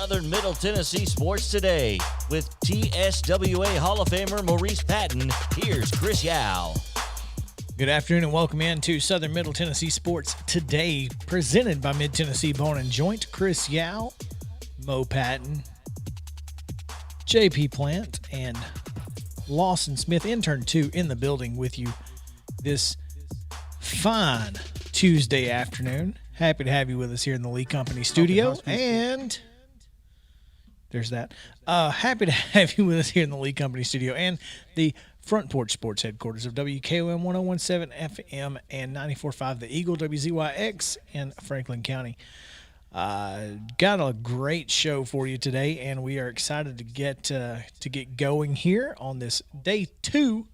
Southern Middle Tennessee Sports Today. With TSWA Hall of Famer Maurice Patton, here's Chris Yow. Good afternoon and welcome in to Southern Middle Tennessee Sports Today, presented by Mid-Tennessee Bone & Joint. Chris Yow, Mo Patton, JP Plant, and Lawson Smith, intern 2, in the building with you this fine Tuesday afternoon. Happy to have you with us here in the Lee Company studio. And there's that. Happy to have you with us here in the Lee Company studio and the Front Porch Sports headquarters of WKOM 1017 FM and 94.5 The Eagle, WZYX in Franklin County. Got a great show for you today, and we are excited to get going here on this day 2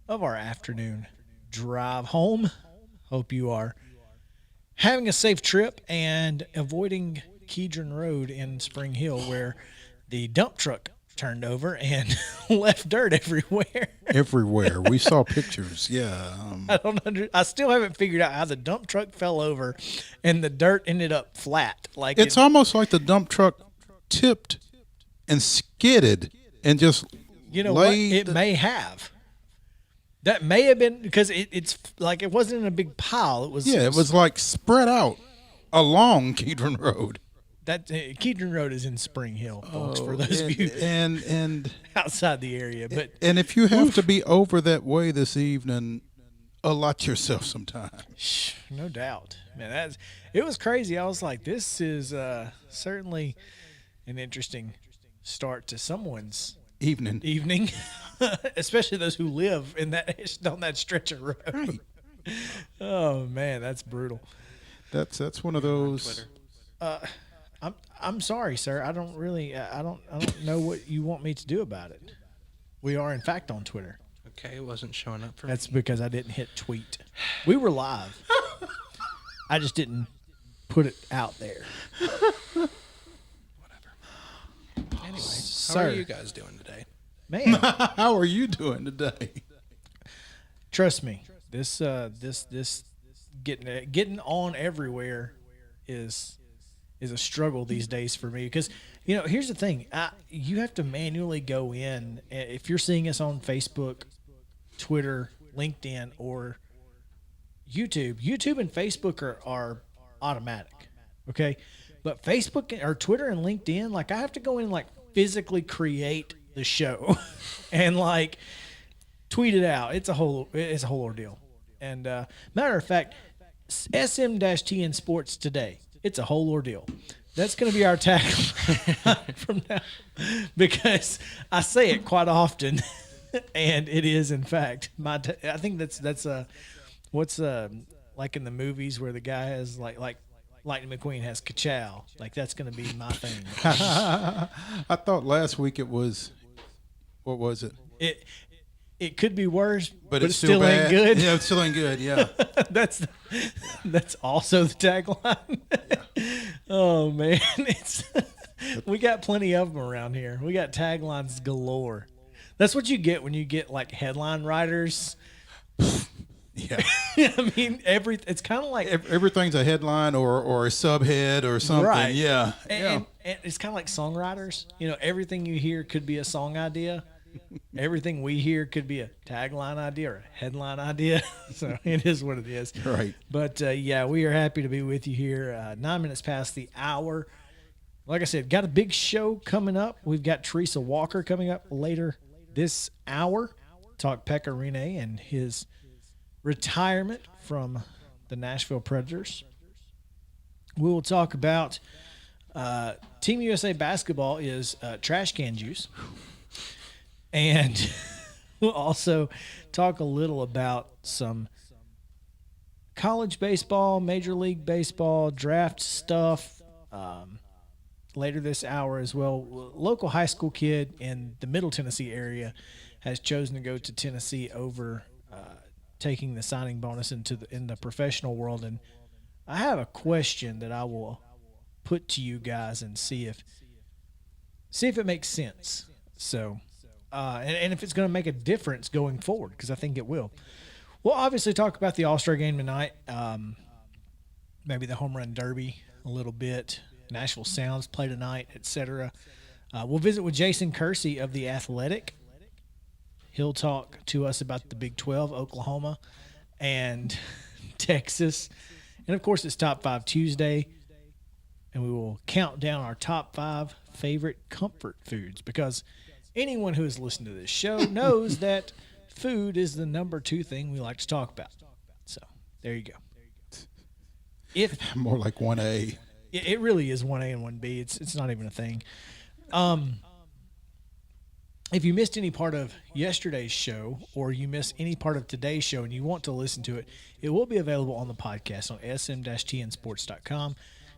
of our afternoon drive home. Hope you are having a safe trip and avoiding Kedron Road in Spring Hill, where the dump truck turned over and left dirt everywhere. Everywhere. We saw pictures. Yeah. I still haven't figured out how the dump truck fell over and the dirt ended up flat. Like it's almost like the dump truck tipped and skidded and just it may have. That may have been because it's like it wasn't in a big pile. It was like spread out along Kedron Road. That Kedron Road is in Spring Hill, folks, for those of you and outside the area. But if you have to be over that way this evening, allot yourself some time. No doubt, man. It was crazy. I was like, this is certainly an interesting start to someone's evening, especially those who live on that stretch of road. Right. Oh man, that's brutal. That's one of those. I'm sorry, sir. I don't know what you want me to do about it. We are in fact on Twitter. Okay, it wasn't showing up for me. That's because I didn't hit tweet. We were live. I just didn't put it out there. Whatever. Anyway, how are you guys doing today? Man, how are you doing today? Trust me, this getting on everywhere is a struggle these days for me, because here's the thing, you have to manually go in. If you're seeing us on Facebook, Twitter, LinkedIn, or YouTube and Facebook are automatic, okay, but Facebook or Twitter and LinkedIn, like I have to go in and like physically create the show and like tweet it out. It's a whole ordeal. And matter of fact, SM-TN Sports Today, it's a whole ordeal. That's going to be our tagline from now, because I say it quite often, and it is in fact I think that's what's like in the movies where the guy has like Lightning McQueen has ka-chow. Like that's going to be my thing. I thought last week it was, what was it? It could be worse, but it still ain't good. Yeah, it still ain't good. Yeah, that's also the tagline. Yeah. Oh man, we got plenty of them around here. We got taglines galore. That's what you get when you get like headline writers. Yeah, I mean it's kind of like everything's a headline or a subhead or something. Right. Yeah, and it's kind of like songwriters. Everything you hear could be a song idea. Everything we hear could be a tagline idea or a headline idea. So it is what it is. Right. But, we are happy to be with you here. 9 minutes past the hour. Like I said, got a big show coming up. We've got Teresa Walker coming up later this hour. Talk Pekka Rinne and his retirement from the Nashville Predators. We will talk about Team USA basketball is trash can juice. And we'll also talk a little about some college baseball, Major League Baseball, draft stuff later this hour as well. Local high school kid in the Middle Tennessee area has chosen to go to Tennessee over taking the signing bonus in the professional world. And I have a question that I will put to you guys and see if it makes sense. So... and if it's going to make a difference going forward, because I think it will. We'll obviously talk about the All-Star game tonight, maybe the home run derby a little bit, Nashville Sounds play tonight, etc. We'll visit with Jason Kersey of The Athletic. He'll talk to us about the Big 12, Oklahoma, and Texas. And, of course, it's Top 5 Tuesday, and we will count down our top 5 favorite comfort foods because anyone who has listened to this show knows that food is the number 2 thing we like to talk about. So, there you go. More like 1A. It really is 1A and 1B. It's not even a thing. If you missed any part of yesterday's show or you missed any part of today's show and you want to listen to it, it will be available on the podcast on sm-tnsports.com.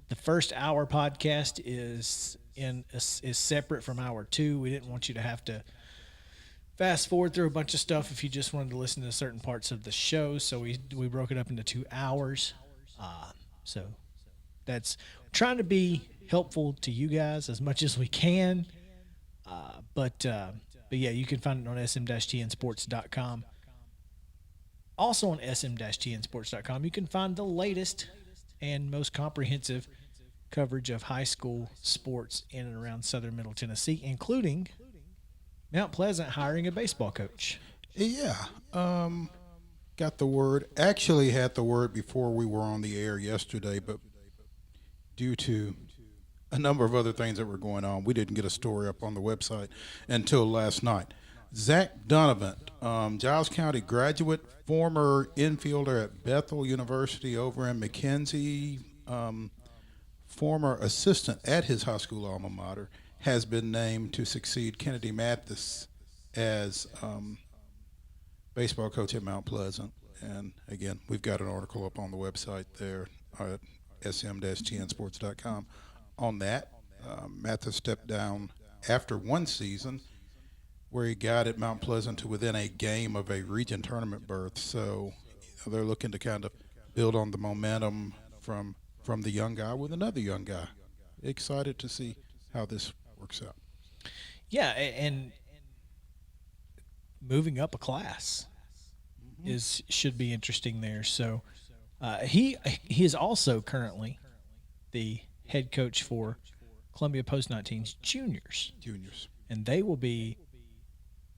The first hour podcast is separate from hour 2. We didn't want you to have to fast forward through a bunch of stuff if you just wanted to listen to certain parts of the show. So we broke it up into 2 hours. So that's trying to be helpful to you guys as much as we can. But yeah, you can find it on sm-tnsports.com. Also on sm-tnsports.com, you can find the latest and most comprehensive coverage of high school sports in and around southern Middle Tennessee, including Mount Pleasant hiring a baseball coach. Yeah. Got the word. Actually had the word before we were on the air yesterday, but due to a number of other things that were going on, we didn't get a story up on the website until last night. Zach Donovan, Giles County graduate, former infielder at Bethel University over in McKenzie, former assistant at his high school alma mater, has been named to succeed Kennedy Mathis as baseball coach at Mount Pleasant. And again, we've got an article up on the website there at sm-tnsports.com on that. Mathis stepped down after one season where he got at Mount Pleasant to within a game of a region tournament berth. So they're looking to kind of build on the momentum from the young guy with another young guy. Excited to see how this works out. Yeah, and moving up a class should be interesting there. So he is also currently the head coach for Columbia Post-19's juniors, and they will be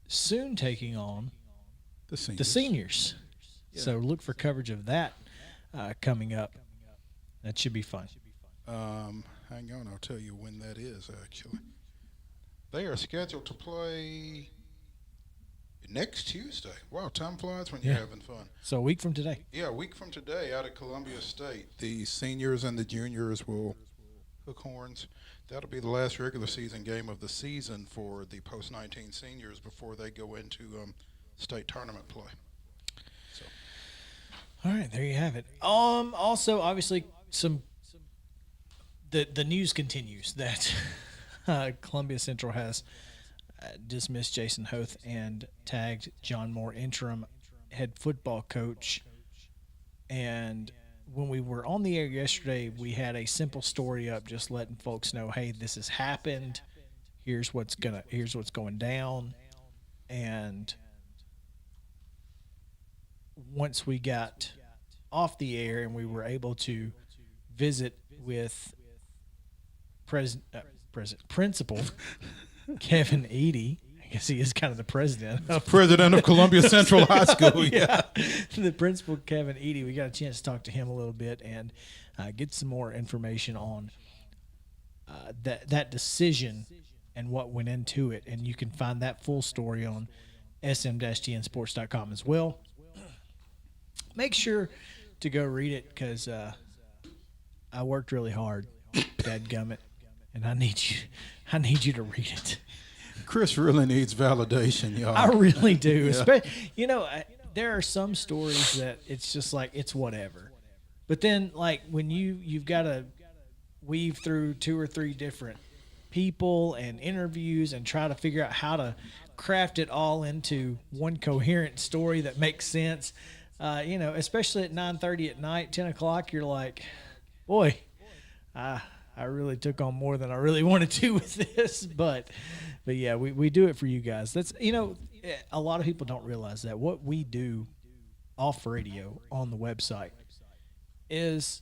soon taking on the seniors. Yeah. So look for coverage of that coming up. That should be fun. Hang on, I'll tell you when that is, actually. They are scheduled to play next Tuesday. Wow, time flies when you're having fun. So a week from today. Yeah, a week from today out at Columbia State. The seniors and the juniors will hook horns. That'll be the last regular season game of the season for the post-19 seniors before they go into state tournament play. So. All right, there you have it. Also, obviously, the news continues that Columbia Central has dismissed Jason Hoth and tagged John Moore, interim head football coach. And when we were on the air yesterday, we had a simple story up just letting folks know, hey, this has happened. Here's what's going down. And once we got off the air and we were able to visit with Principal Kevin Eady, I guess he is kind of the president of Columbia Central High School. Yeah. The principal, Kevin Eady, we got a chance to talk to him a little bit and get some more information on that decision and what went into it. And you can find that full story on sm-tnsports.com as well. Make sure to go read it because I worked really hard, dadgummit, and I need you to read it. Chris really needs validation, y'all. I really do. Yeah. There are some stories that it's just like it's whatever, but then like when you've got to weave through 2 or 3 different people and interviews and try to figure out how to craft it all into one coherent story that makes sense. Especially at 9:30 at night, 10 o'clock, you're like, boy, I really took on more than I really wanted to with this, but yeah, we do it for you guys. That's, a lot of people don't realize that what we do off radio on the website is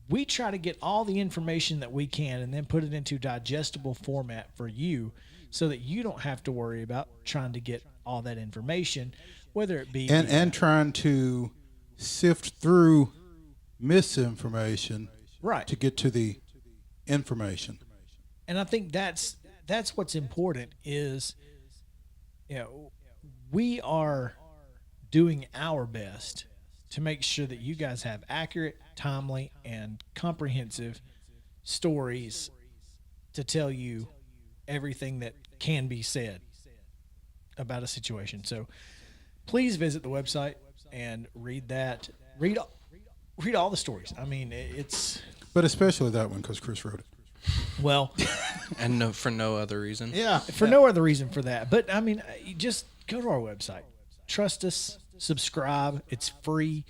we try to get all the information that we can and then put it into digestible format for you so that you don't have to worry about trying to get all that information, whether it be and trying to sift through misinformation right to get to the information. And I think that's what's important is, we are doing our best to make sure that you guys have accurate, timely, and comprehensive stories to tell you everything that can be said about a situation. So please visit the website and read that. Read all the stories. I mean, it's... But especially that one because Chris wrote it. Well... And for no other reason. Yeah. For no other reason for that. But, I mean, you just go to our website. Trust us. Subscribe. It's free.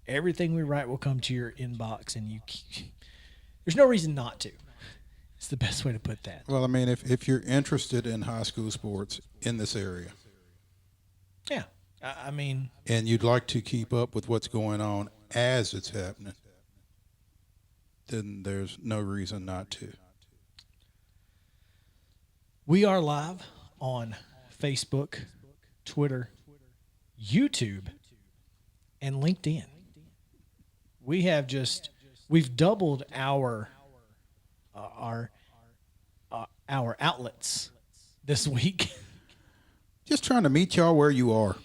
Everything we write will come to your inbox, and there's no reason not to. It's the best way to put that. Well, I mean, if you're interested in high school sports in this area, Yeah. I mean... and you'd like to keep up with what's going on as it's happening, then there's no reason not to. We are live on Facebook, Twitter, YouTube, and LinkedIn. We've doubled our outlets this week. Just trying to meet y'all where you are.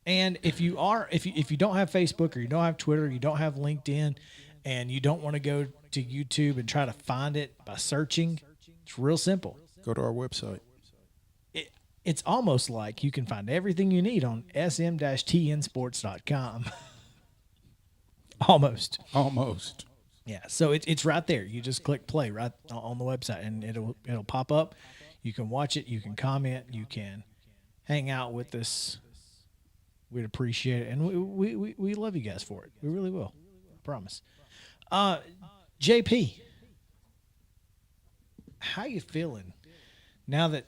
And if you don't have Facebook or you don't have Twitter, you don't have LinkedIn, and you don't want to go to YouTube and try to find it by searching, it's real simple. Go to our website. It's almost like you can find everything you need on sm-tnsports.com. Almost. Yeah, so it's right there. You just click play right on the website, and it'll pop up. You can watch it. You can comment. You can hang out with us. We'd appreciate it, and we love you guys for it. We really will. I promise. JP, how you feeling now that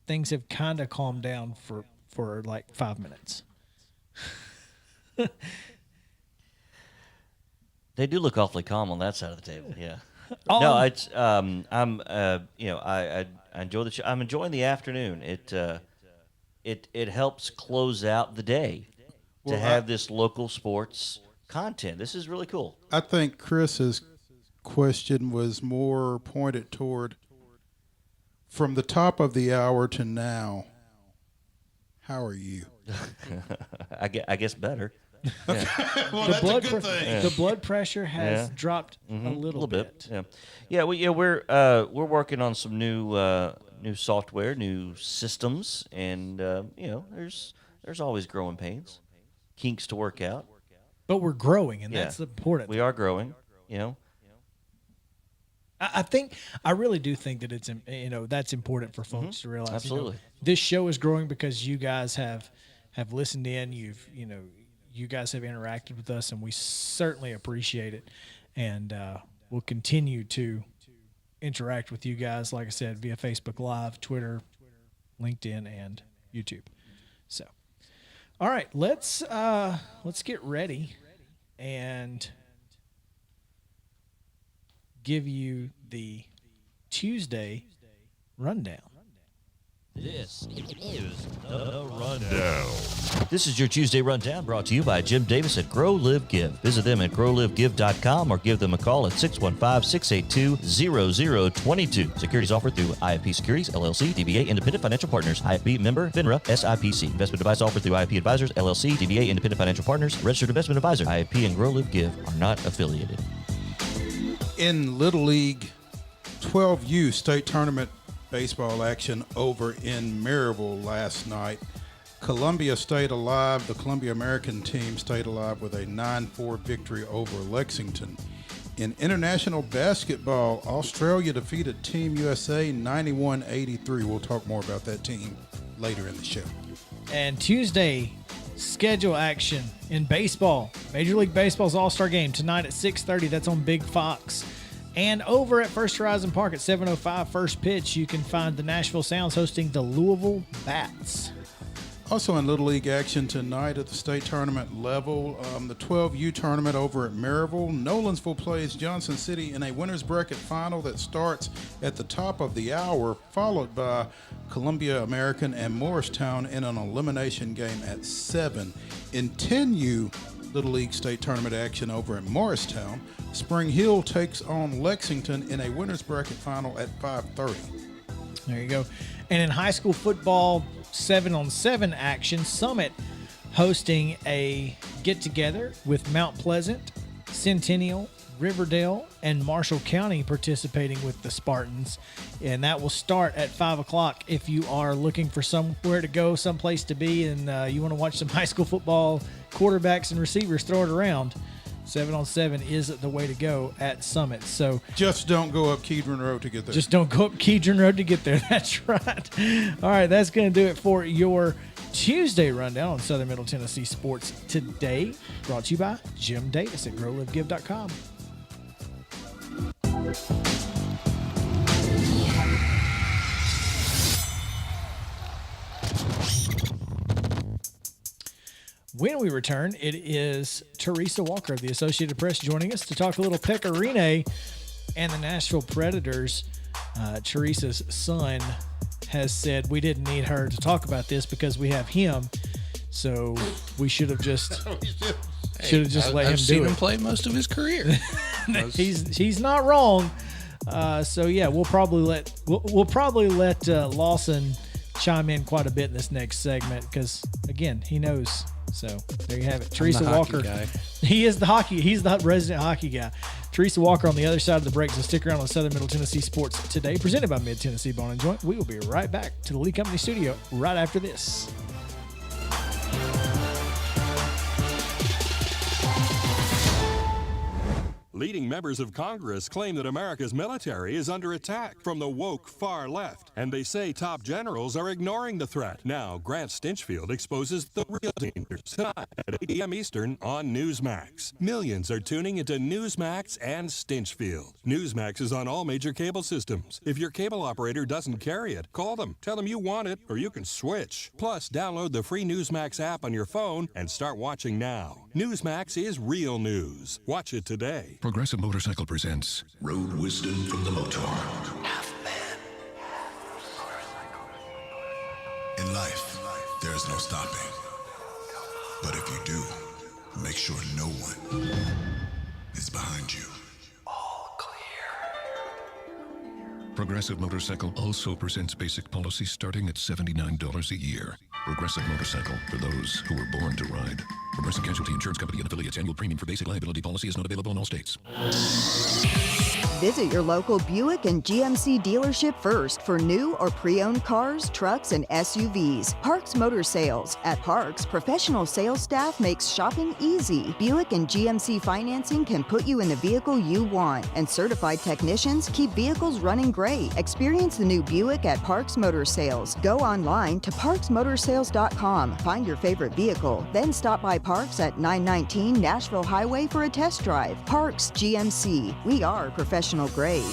things have kind of calmed down for like 5 minutes? They do look awfully calm on that side of the table. Yeah. Oh. No, it's I enjoy the show. I'm enjoying the afternoon. It helps close out the day to have this local sports content. This is really cool. I think Chris's question was more pointed toward from the top of the hour to now. How are you? I guess better. Well, that's a good thing. The blood pressure has Yeah. dropped a little bit. Yeah. We're working on some new software, new systems, and there's always growing pains, kinks to work out. But we're growing, and Yeah. that's the important. We are growing. I really do think that it's that's important for folks to realize. Absolutely. This show is growing because you guys have listened in. You guys have interacted with us, and we certainly appreciate it. And we'll continue to interact with you guys, like I said, via Facebook Live, Twitter, LinkedIn, and YouTube. So, all right, let's get ready and give you the Tuesday rundown. This is the Rundown. This is your Tuesday Rundown brought to you by Jim Davis at Grow Live Give. Visit them at growlivegive.com or give them a call at 615-682-0022. Securities offered through IFP Securities, LLC, DBA Independent Financial Partners, IFP member, FINRA, SIPC. Investment advice offered through IFP Advisors, LLC, DBA Independent Financial Partners, Registered Investment Advisor. IFP and Grow Live Give are not affiliated. In Little League 12U state tournament baseball action over in Maryville last night, Columbia stayed alive. The Columbia American team stayed alive with a 9-4 victory over Lexington. In international basketball, Australia defeated Team USA 91-83. We'll talk more about that team later in the show. And Tuesday, schedule action in baseball. Major League Baseball's All-Star Game tonight at 6:30. That's on Big Fox. And over at First Horizon Park at 7:05 first pitch, you can find the Nashville Sounds hosting the Louisville Bats. Also in Little League action tonight at the state tournament level, the 12U tournament over at Maryville. Nolensville plays Johnson City in a winner's bracket final that starts at the top of the hour, followed by Columbia American and Morristown in an elimination game at 7. In 10U Little League state tournament action over at Morristown, Spring Hill takes on Lexington in a winner's bracket final at 5:30. There you go. And in high school football 7-on-7 action, Summit hosting a get-together with Mount Pleasant, Centennial, Riverdale, and Marshall County participating with the Spartans. And that will start at 5 o'clock. If you are looking for somewhere to go, someplace to be, and you want to watch some high school football quarterbacks and receivers throw it around, 7-on-7 is the way to go at Summit. So just don't go up Kedron Road to get there. Just don't go up Kedron Road to get there. That's right. All right, that's going to do it for your Tuesday rundown on Southern Middle Tennessee Sports Today. Brought to you by Jim Davis at GrowLiveGive.com. When we return, it is Teresa Walker of the Associated Press joining us to talk a little Pecorine and the Nashville Predators. Teresa's son has said we didn't need her to talk about this because we have him, so we should have just let him do it. I've seen him play most of his career. He's not wrong. So yeah, we'll probably let Lawson chime in quite a bit in this next segment because again he knows. So there you have it. Teresa Walker. Guy. He's the resident hockey guy. Teresa Walker on the other side of the break. So stick around on Southern Middle Tennessee Sports Today, presented by Mid Tennessee Bone and Joint. We will be right back to the Lee Company studio right after this. Leading members of Congress claim that America's military is under attack from the woke far left, and they say top generals are ignoring the threat. Now, Grant Stinchfield exposes the real dangers tonight at 8 p.m. Eastern on Newsmax. Millions are tuning into Newsmax and Stinchfield. Newsmax is on all major cable systems. If your cable operator doesn't carry it, call them. Tell them you want it, or you can switch. Plus, download the free Newsmax app on your phone and start watching now. Newsmax is real news. Watch it today. Progressive Motorcycle presents Road Wisdom from the Motorhome. In life, there's no stopping. But if you do, make sure no one is behind you. All clear. Progressive Motorcycle also presents basic policy starting at $79 a year. Progressive Motorcycle, for those who were born to ride. Progressive Casualty Insurance Company and affiliates. Annual premium for basic liability policy is not available in all states. Visit your local Buick and GMC dealership first for new or pre-owned cars, trucks, and SUVs. Parks Motor Sales. At Parks, professional sales staff makes shopping easy. Buick and GMC financing can put you in the vehicle you want, and certified technicians keep vehicles running great. Experience the new Buick at Parks Motor Sales. Go online to parksmotorsales.com. Find your favorite vehicle, then stop by Parks at 919 Nashville Highway for a test drive. Parks GMC. We are professional grade.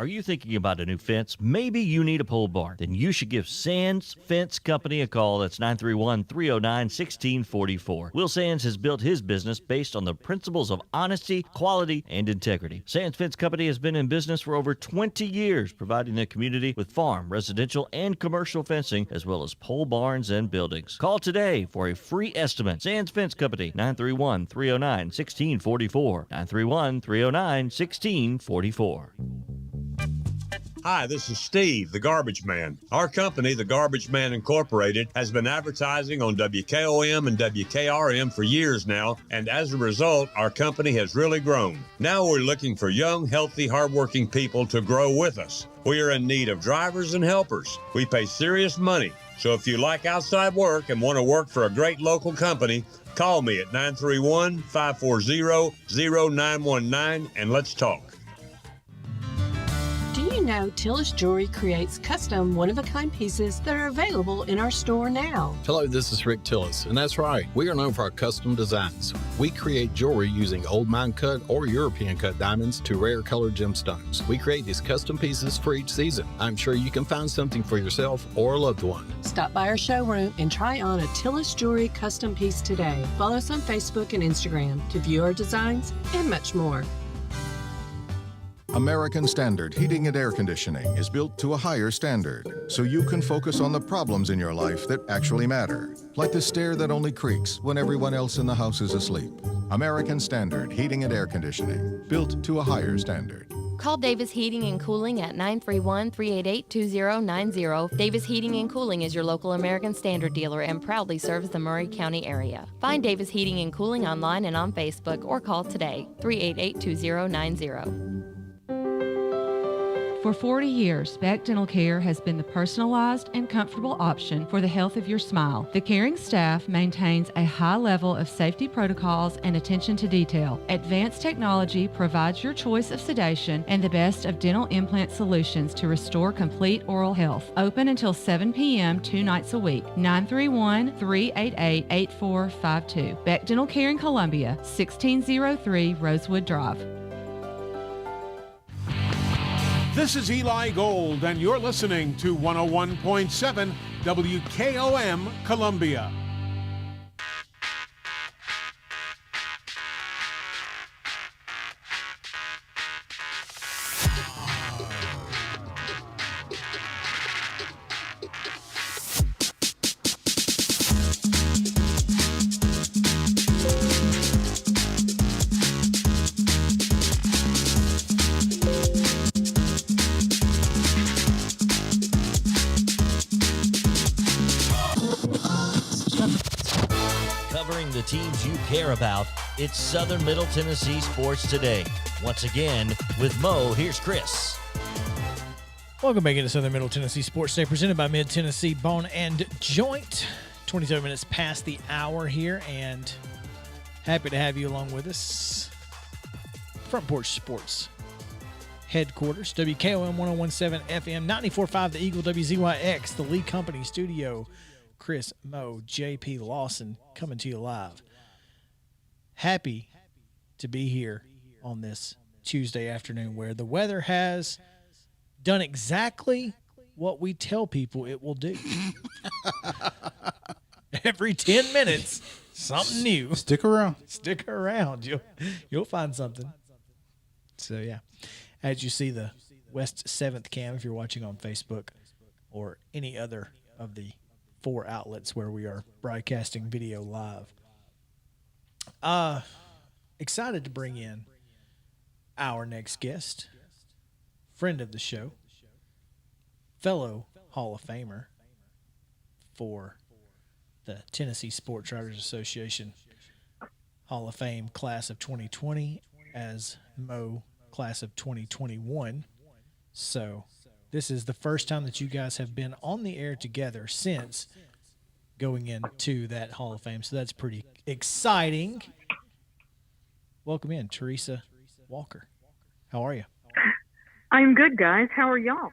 Are you thinking about a new fence? Maybe you need a pole barn. Then you should give Sands Fence Company a call. That's 931-309-1644. Will Sands has built his business based on the principles of honesty, quality, and integrity. Sands Fence Company has been in business for over 20 years, providing the community with farm, residential, and commercial fencing, as well as pole barns and buildings. Call today for a free estimate. Sands Fence Company, 931-309-1644. 931-309-1644. Hi, this is Steve, the Garbage Man. Our company, the Garbage Man Incorporated, has been advertising on WKOM and WKRM for years now, and as a result, our company has really grown. Now we're looking for young, healthy, hardworking people to grow with us. We are in need of drivers and helpers. We pay serious money, so if you like outside work and want to work for a great local company, call me at 931-540-0919 and let's talk. Do you know Tillis Jewelry creates custom one-of-a-kind pieces that are available in our store now? Hello, this is Rick Tillis, and that's right. We are known for our custom designs. We create jewelry using old mine cut or European cut diamonds to rare colored gemstones. We create these custom pieces for each season. I'm sure you can find something for yourself or a loved one. Stop by our showroom and try on a Tillis Jewelry custom piece today. Follow us on Facebook and Instagram to view our designs and much more. American Standard Heating and Air Conditioning is built to a higher standard, so you can focus on the problems in your life that actually matter, like the stair that only creaks when everyone else in the house is asleep. American Standard Heating and Air Conditioning, built to a higher standard. Call Davis Heating and Cooling at 931-388-2090. Davis Heating and Cooling is your local American Standard dealer and proudly serves the Murray County area. Find Davis Heating and Cooling online and on Facebook or call today, 388-2090. For 40 years, Beck Dental Care has been the personalized and comfortable option for the health of your smile. The caring staff maintains a high level of safety protocols and attention to detail. Advanced technology provides your choice of sedation and the best of dental implant solutions to restore complete oral health. Open until 7 p.m. 2 nights a week. 931-388-8452. Beck Dental Care in Columbia, 1603 Rosewood Drive. This is Eli Gold, and you're listening to 101.7 WKOM Columbia. The teams you care about. It's Southern Middle Tennessee Sports Today. Once again, with Mo, here's Chris. Welcome back into Southern Middle Tennessee Sports Day, presented by Mid-Tennessee Bone and Joint. 27 minutes past the hour here, and happy to have you along with us. Front Porch Sports headquarters, WKOM 101.7 FM, 94.5 The Eagle, WZYX, the Lee Company Studio. Chris, Mo, JP Lawson coming to you live. Happy to be here on this Tuesday afternoon where the weather has done exactly what we tell people it will do. Every 10 minutes, something new. Stick around. Stick around. You'll find something. So, yeah. As you see the West 7th cam, if you're watching on Facebook or any other of the 4 outlets where we are broadcasting video live. Excited to bring in our next guest, friend of the show, fellow Hall of Famer for the Tennessee Sports Writers Association Hall of Fame class of 2020 as Mo class of 2021. So this is the first time that you guys have been on the air together since going into that Hall of Fame. So that's pretty exciting. Welcome in, Teresa Walker. How are you? I'm good, guys. How are y'all?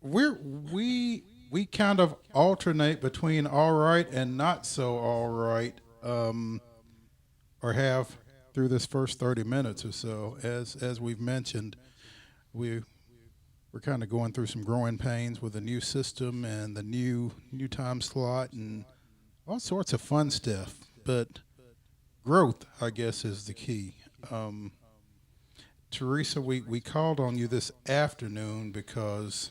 We kind of alternate between all right and not so all right, or have through this first 30 minutes or so. As we've mentioned, we're kind of going through some growing pains with the new system and the new time slot and all sorts of fun stuff. But growth, I guess, is the key. Teresa, we called on you this afternoon because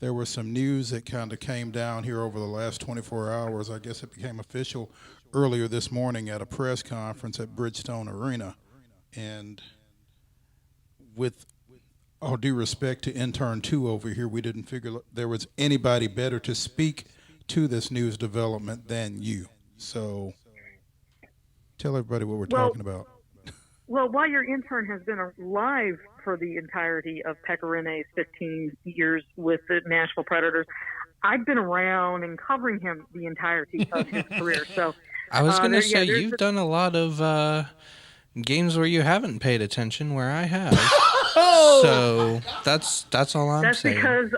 there was some news that kind of came down here over the last 24 hours. I guess it became official earlier this morning at a press conference at Bridgestone Arena. And with all due respect to intern 2 over here, we didn't figure there was anybody better to speak to this news development than you. So tell everybody what we're talking about. Well, while your intern has been alive for the entirety of Pekarine's 15 years with the Nashville Predators, I've been around and covering him the entirety of his career. So I was going to say, you've done a lot of games where you haven't paid attention, where I have. So that's all I'm saying.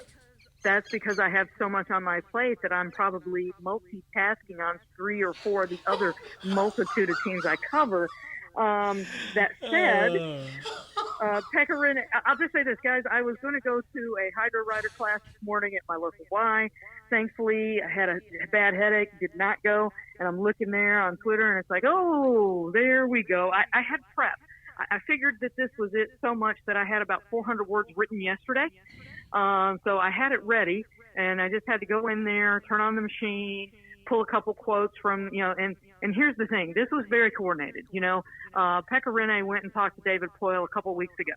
That's because I have so much on my plate that I'm probably multitasking on 3 or 4 of the other multitude of teams I cover. That said, Pecorino, I'll just say this, guys. I was going to go to a hydro rider class this morning at my local Y. Thankfully, I had a bad headache, did not go. And I'm looking there on Twitter, and it's like, oh, there we go. I had prep. I figured that this was it so much that I had about 400 words written yesterday. So I had it ready, and I just had to go in there, turn on the machine, pull a couple quotes from, and here's the thing. This was very coordinated. Pecorino went and talked to David Poyle a couple weeks ago.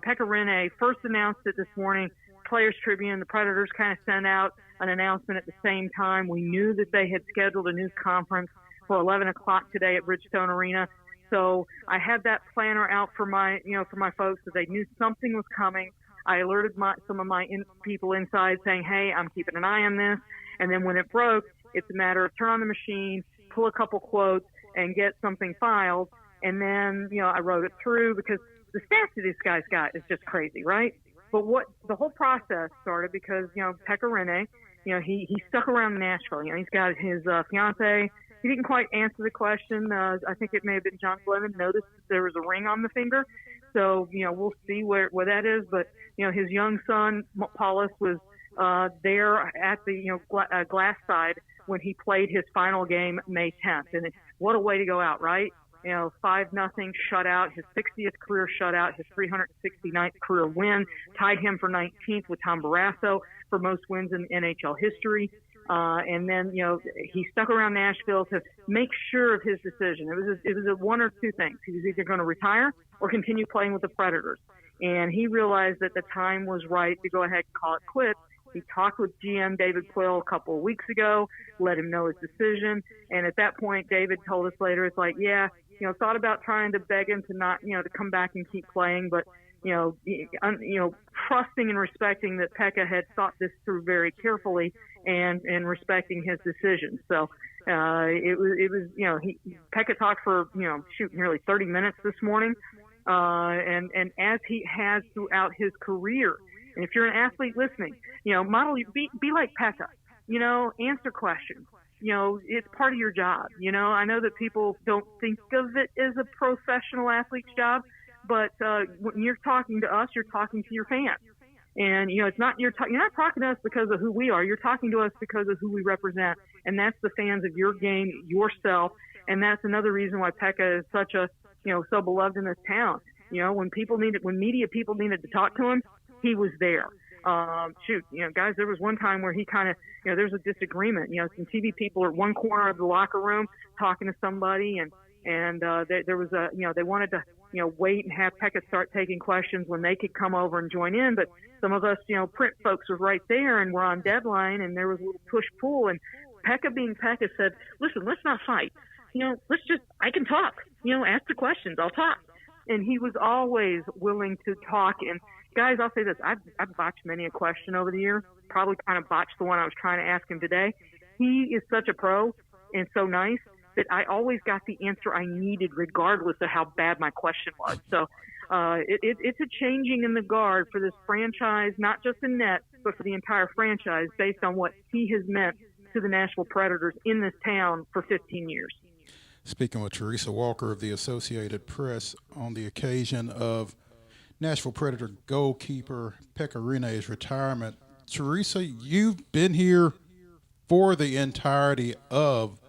Pecorino first announced it this morning. Players Tribune, the Predators kind of sent out an announcement at the same time. We knew that they had scheduled a news conference for 11 o'clock today at Bridgestone Arena. So I had that planner out for my folks, so they knew something was coming. I alerted some of my people inside saying, hey, I'm keeping an eye on this. And then when it broke, it's a matter of turn on the machine, pull a couple quotes, and get something filed. And then, I wrote it through because the stats that this guy's got is just crazy, right? But the whole process started because, Pecorino, he stuck around Nashville. He's got his fiance. He didn't quite answer the question. I think it may have been John Glennon noticed that there was a ring on the finger. So, we'll see where that is. But, his young son, Paulus, was there at the, glass side when he played his final game May 10th. And what a way to go out, right? 5-0 shutout, his 60th career shutout, his 369th career win, tied him for 19th with Tom Barrasso for most wins in NHL history. And then, he stuck around Nashville to make sure of his decision. It was a one or two things. He was either going to retire or continue playing with the Predators. And he realized that the time was right to go ahead and call it quits. He talked with GM David Poyle a couple of weeks ago, let him know his decision. And at that point, David told us later, it's like, thought about trying to beg him to not, to come back and keep playing, but trusting and respecting that Pekka had thought this through very carefully and respecting his decision. So it was Pekka talked for nearly 30 minutes this morning, and as he has throughout his career. And if you're an athlete listening, be like Pekka. Answer questions. It's part of your job. I know that people don't think of it as a professional athlete's job, but when you're talking to us, you're talking to your fans. And, it's not, you're not talking to us because of who we are. You're talking to us because of who we represent. And that's the fans of your game, yourself. And that's another reason why Pekka is such a, so beloved in this town. When media people needed to talk to him, he was there. Guys, there was one time where he kind of, there's a disagreement. Some TV people are at one corner of the locker room talking to somebody, and there was a, they wanted to, wait and have Pekka start taking questions when they could come over and join in. But some of us, print folks were right there and we're on deadline, and there was a little push-pull. And Pekka, being Pekka, said, listen, let's not fight. I can talk. Ask the questions. I'll talk. And he was always willing to talk. And guys, I'll say this. I've botched many a question over the years. Probably kind of botched the one I was trying to ask him today. He is such a pro and so nice that I always got the answer I needed regardless of how bad my question was. So it's a changing in the guard for this franchise, not just in net, but for the entire franchise based on what he has meant to the Nashville Predators in this town for 15 years. Speaking with Teresa Walker of the Associated Press on the occasion of Nashville Predator goalkeeper Pecorino's retirement. Teresa, you've been here for the entirety of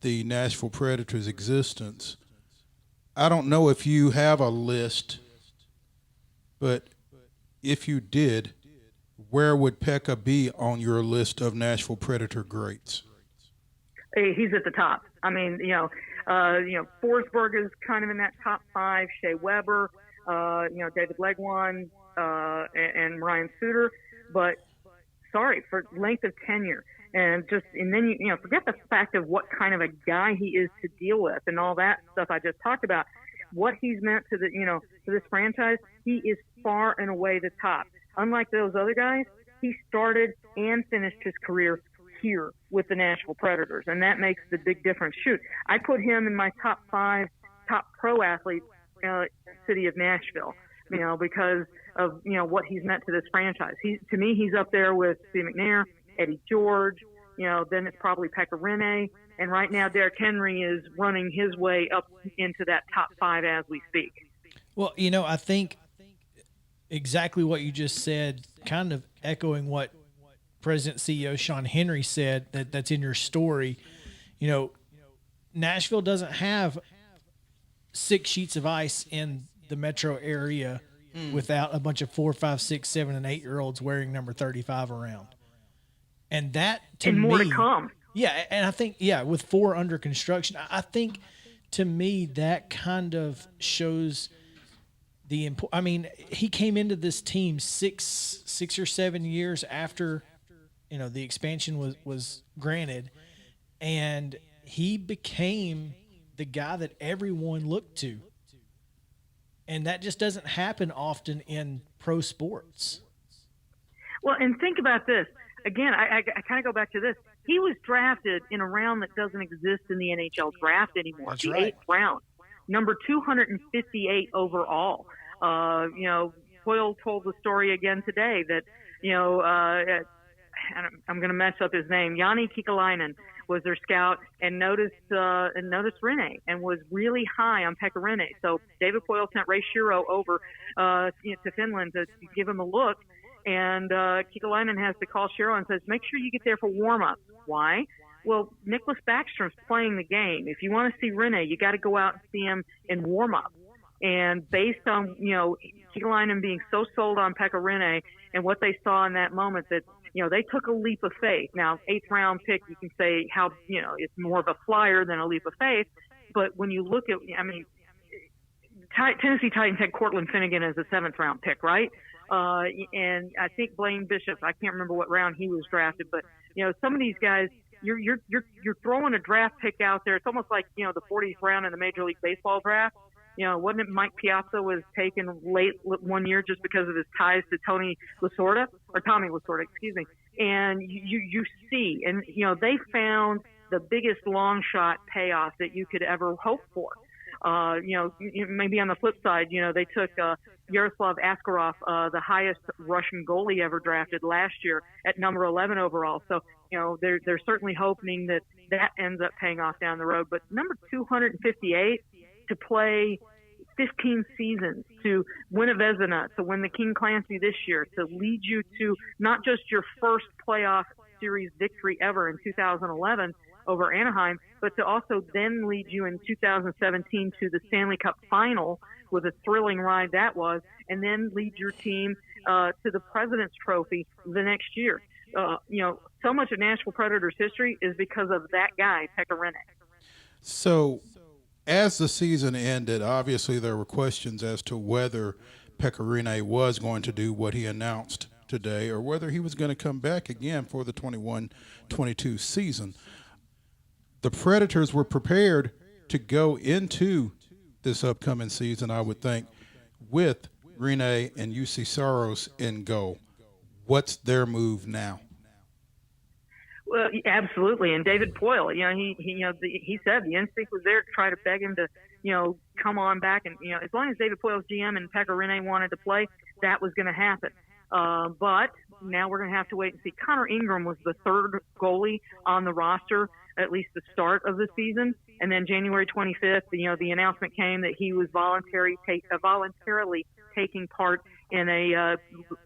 the Nashville Predators' existence. I don't know if you have a list, but if you did, where would Pekka be on your list of Nashville Predator greats? Hey, he's at the top. I mean, Forsberg is kind of in that top 5. Shea Weber, David Legwand, and Ryan Suter. But sorry, for length of tenure. And then forget the fact of what kind of a guy he is to deal with and all that stuff I just talked about. What he's meant to to this franchise, he is far and away the top. Unlike those other guys, he started and finished his career here with the Nashville Predators, and that makes the big difference. Shoot, I put him in my top 5 top pro athletes, city of Nashville. because of, what he's meant to this franchise. To me, he's up there with Steve McNair, Eddie George, then it's probably Pekka Rinne. And right now, Derrick Henry is running his way up into that top 5 as we speak. Well, I think exactly what you just said, kind of echoing what President CEO Sean Henry said that's in your story. Nashville doesn't have 6 sheets of ice in the metro area without a bunch of 4, 5, 6, 7, and 8-year-olds wearing number 35 around. And that, to me, more to come. Yeah, and I think, with 4 under construction, I think, to me, that kind of shows the importance. I mean, he came into this team 6 or 7 years after, the expansion was granted, and he became the guy that everyone looked to. And that just doesn't happen often in pro sports. Well, and think about this. Again, I kind of go back to this. He was drafted in a round that doesn't exist in the NHL draft anymore. That's the right. 8th round, number 258 overall. Hoyle told the story again today that, I'm going to mess up his name, Jani Kekalainen was their scout and noticed Rinne and was really high on Pekka Rinne. So David Poile sent Ray Shiro over to Finland to give him a look. And Kekalainen has to call Shiro and says, make sure you get there for warm-up. Why? Well, Nicholas Backstrom's playing the game. If you want to see Rinne, you got to go out and see him in warm-up. And based on, Kekalainen being so sold on Pekka Rinne and what they saw in that moment, that, they took a leap of faith. Now, 8th round pick, you can say how, it's more of a flyer than a leap of faith. But when you look at, Tennessee Titans had Cortland Finnegan as a 7th round pick, right? And I think Blaine Bishop, I can't remember what round he was drafted, but, some of these guys, you're throwing a draft pick out there. It's almost like, the 40th round in the Major League Baseball draft. Wasn't it Mike Piazza was taken late one year just because of his ties to Tommy Lasorda, excuse me. And you see, and, they found the biggest long shot payoff that you could ever hope for. Maybe on the flip side, they took Yaroslav Askarov, the highest Russian goalie ever drafted last year at number 11 overall. So, they're certainly hoping that ends up paying off down the road. But number 258 to play 15 seasons, to win a Vezina, to win the King Clancy this year, to lead you to not just your first playoff series victory ever in 2011 over Anaheim, but to also then lead you in 2017 to the Stanley Cup final with a thrilling ride that was, and then lead your team to the President's Trophy the next year. So much of Nashville Predators history is because of that guy, Pekka Rinne. So as the season ended, obviously there were questions as to whether Pekka Rinne was going to do what he announced today or whether he was going to come back again for the 21-22 season. The Predators were prepared to go into this upcoming season, I would think, with Rinne and UC Saros in goal. What's their move now? Well, absolutely. And David Poile, he said the instinct was there to try to beg him to, come on back. And, as long as David Poile's GM and Pekka Rinne wanted to play, that was going to happen. But now we're going to have to wait and see. Connor Ingram was the 3rd goalie on the roster, at least the start of the season. And then January 25th, the announcement came that he was voluntarily taking part in a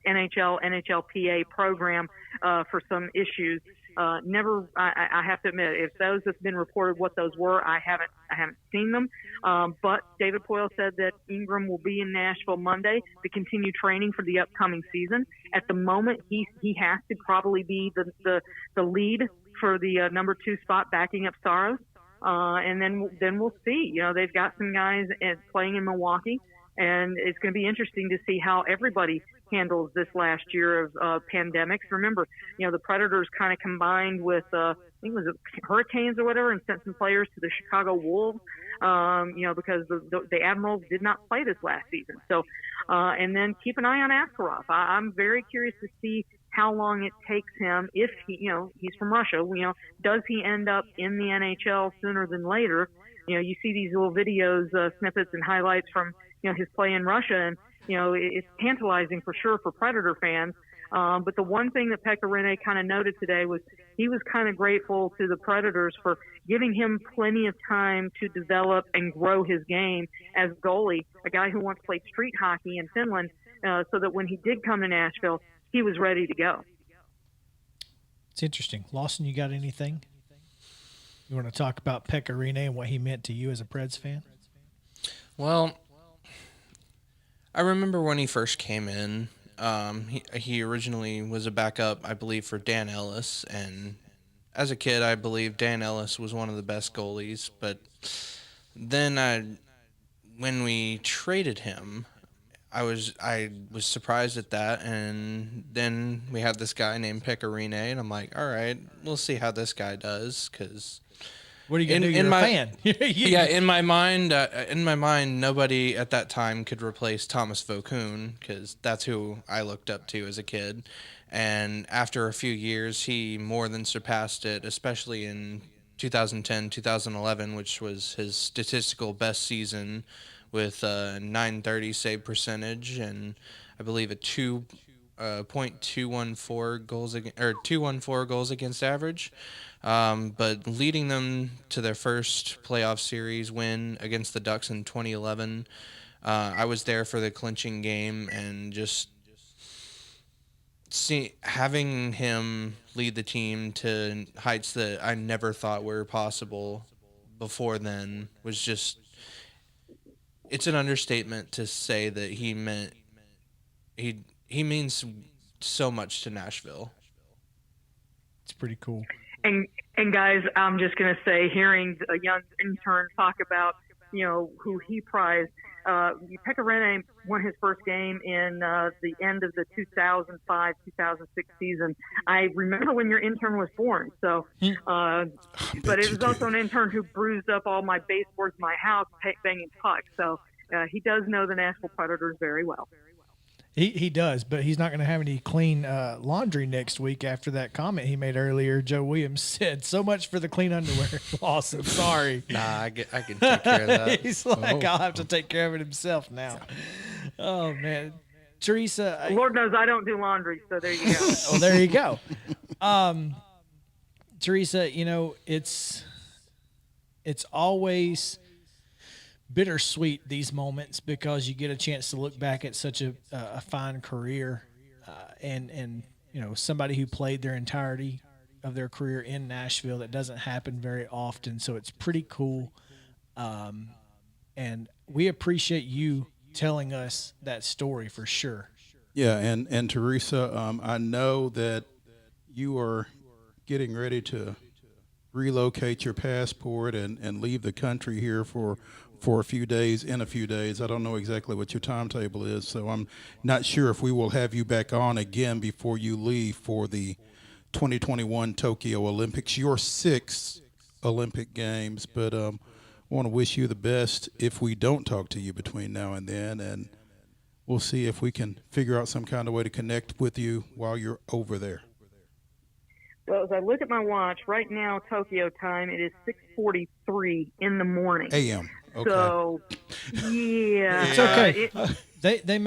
NHLPA program for some issues. I have to admit, if those have been reported, what those were, I haven't seen them. But David Poile said that Ingram will be in Nashville Monday to continue training for the upcoming season. At the moment, he has to probably be the lead for the number 2 spot, backing up Saros. And then we'll see. They've got some guys playing in Milwaukee, and it's going to be interesting to see how everybody handles this last year of pandemics. Remember, the Predators kind of combined with, I think it was Hurricanes or whatever, and sent some players to the Chicago Wolves, because the Admirals did not play this last season. So, and then keep an eye on Askarov. I'm very curious to see how long it takes him, if he's from Russia, does he end up in the NHL sooner than later? You see these little videos, snippets and highlights from, his play in Russia, it's tantalizing for sure for Predator fans. But the one thing that Pekka Rinne kind of noted today was he was kind of grateful to the Predators for giving him plenty of time to develop and grow his game as a goalie, a guy who once played street hockey in Finland, so that when he did come to Nashville, he was ready to go. It's interesting. Lawson, you got anything? You want to talk about Pekka Rinne and what he meant to you as a Preds fan? Well, I remember when he first came in, he originally was a backup, I believe, for Dan Ellis, and as a kid, I believe Dan Ellis was one of the best goalies, but then when we traded him, I was surprised at that, and then we have this guy named Pekka Rinne, and I'm like, all right, we'll see how this guy does, because what are you gonna do? You're a fan. Yeah, in my mind, nobody at that time could replace Thomas Vokoun, because that's who I looked up to as a kid, and after a few years, he more than surpassed it, especially in 2010, 2011, which was his statistical best season, with a .930 save percentage and I believe a 2.214 goals against average. But leading them to their first playoff series win against the Ducks in 2011, I was there for the clinching game, and just having him lead the team to heights that I never thought were possible before then was just. It's an understatement to say that he means so much to Nashville. It's pretty cool. And guys, I'm just going to say, hearing a young intern talk about, who he prized, Pekka Rinne won his first game in the end of the 2005-2006 season. I remember when your intern was born, so but it was also an intern who bruised up all my baseboards in my house banging pucks. So he does know the Nashville Predators very well. He does, but he's not going to have any clean laundry next week after that comment he made earlier. Joe Williams said, "So much for the clean underwear." Lawson, sorry. Nah, I can take care of that. He's like, I'll have to take care of it himself now. Oh, man. Teresa. Lord knows I don't do laundry, so there you go. Well, there you go. Teresa, it's always bittersweet, these moments, because you get a chance to look back at such a fine career, and somebody who played their entirety of their career in Nashville. That doesn't happen very often, so it's pretty cool, and we appreciate you telling us that story for sure. Yeah, and Teresa, I know that you are getting ready to relocate your passport and leave the country here for a few days, in a few days. I don't know exactly what your timetable is, so I'm not sure if we will have you back on again before you leave for the 2021 Tokyo Olympics, your 6th Olympic Games. But I want to wish you the best if we don't talk to you between now and then, and we'll see if we can figure out some kind of way to connect with you while you're over there. Well, as I look at my watch, right now, Tokyo time, it is 6:43 in the morning. A.M. Okay. So, yeah. It's okay. They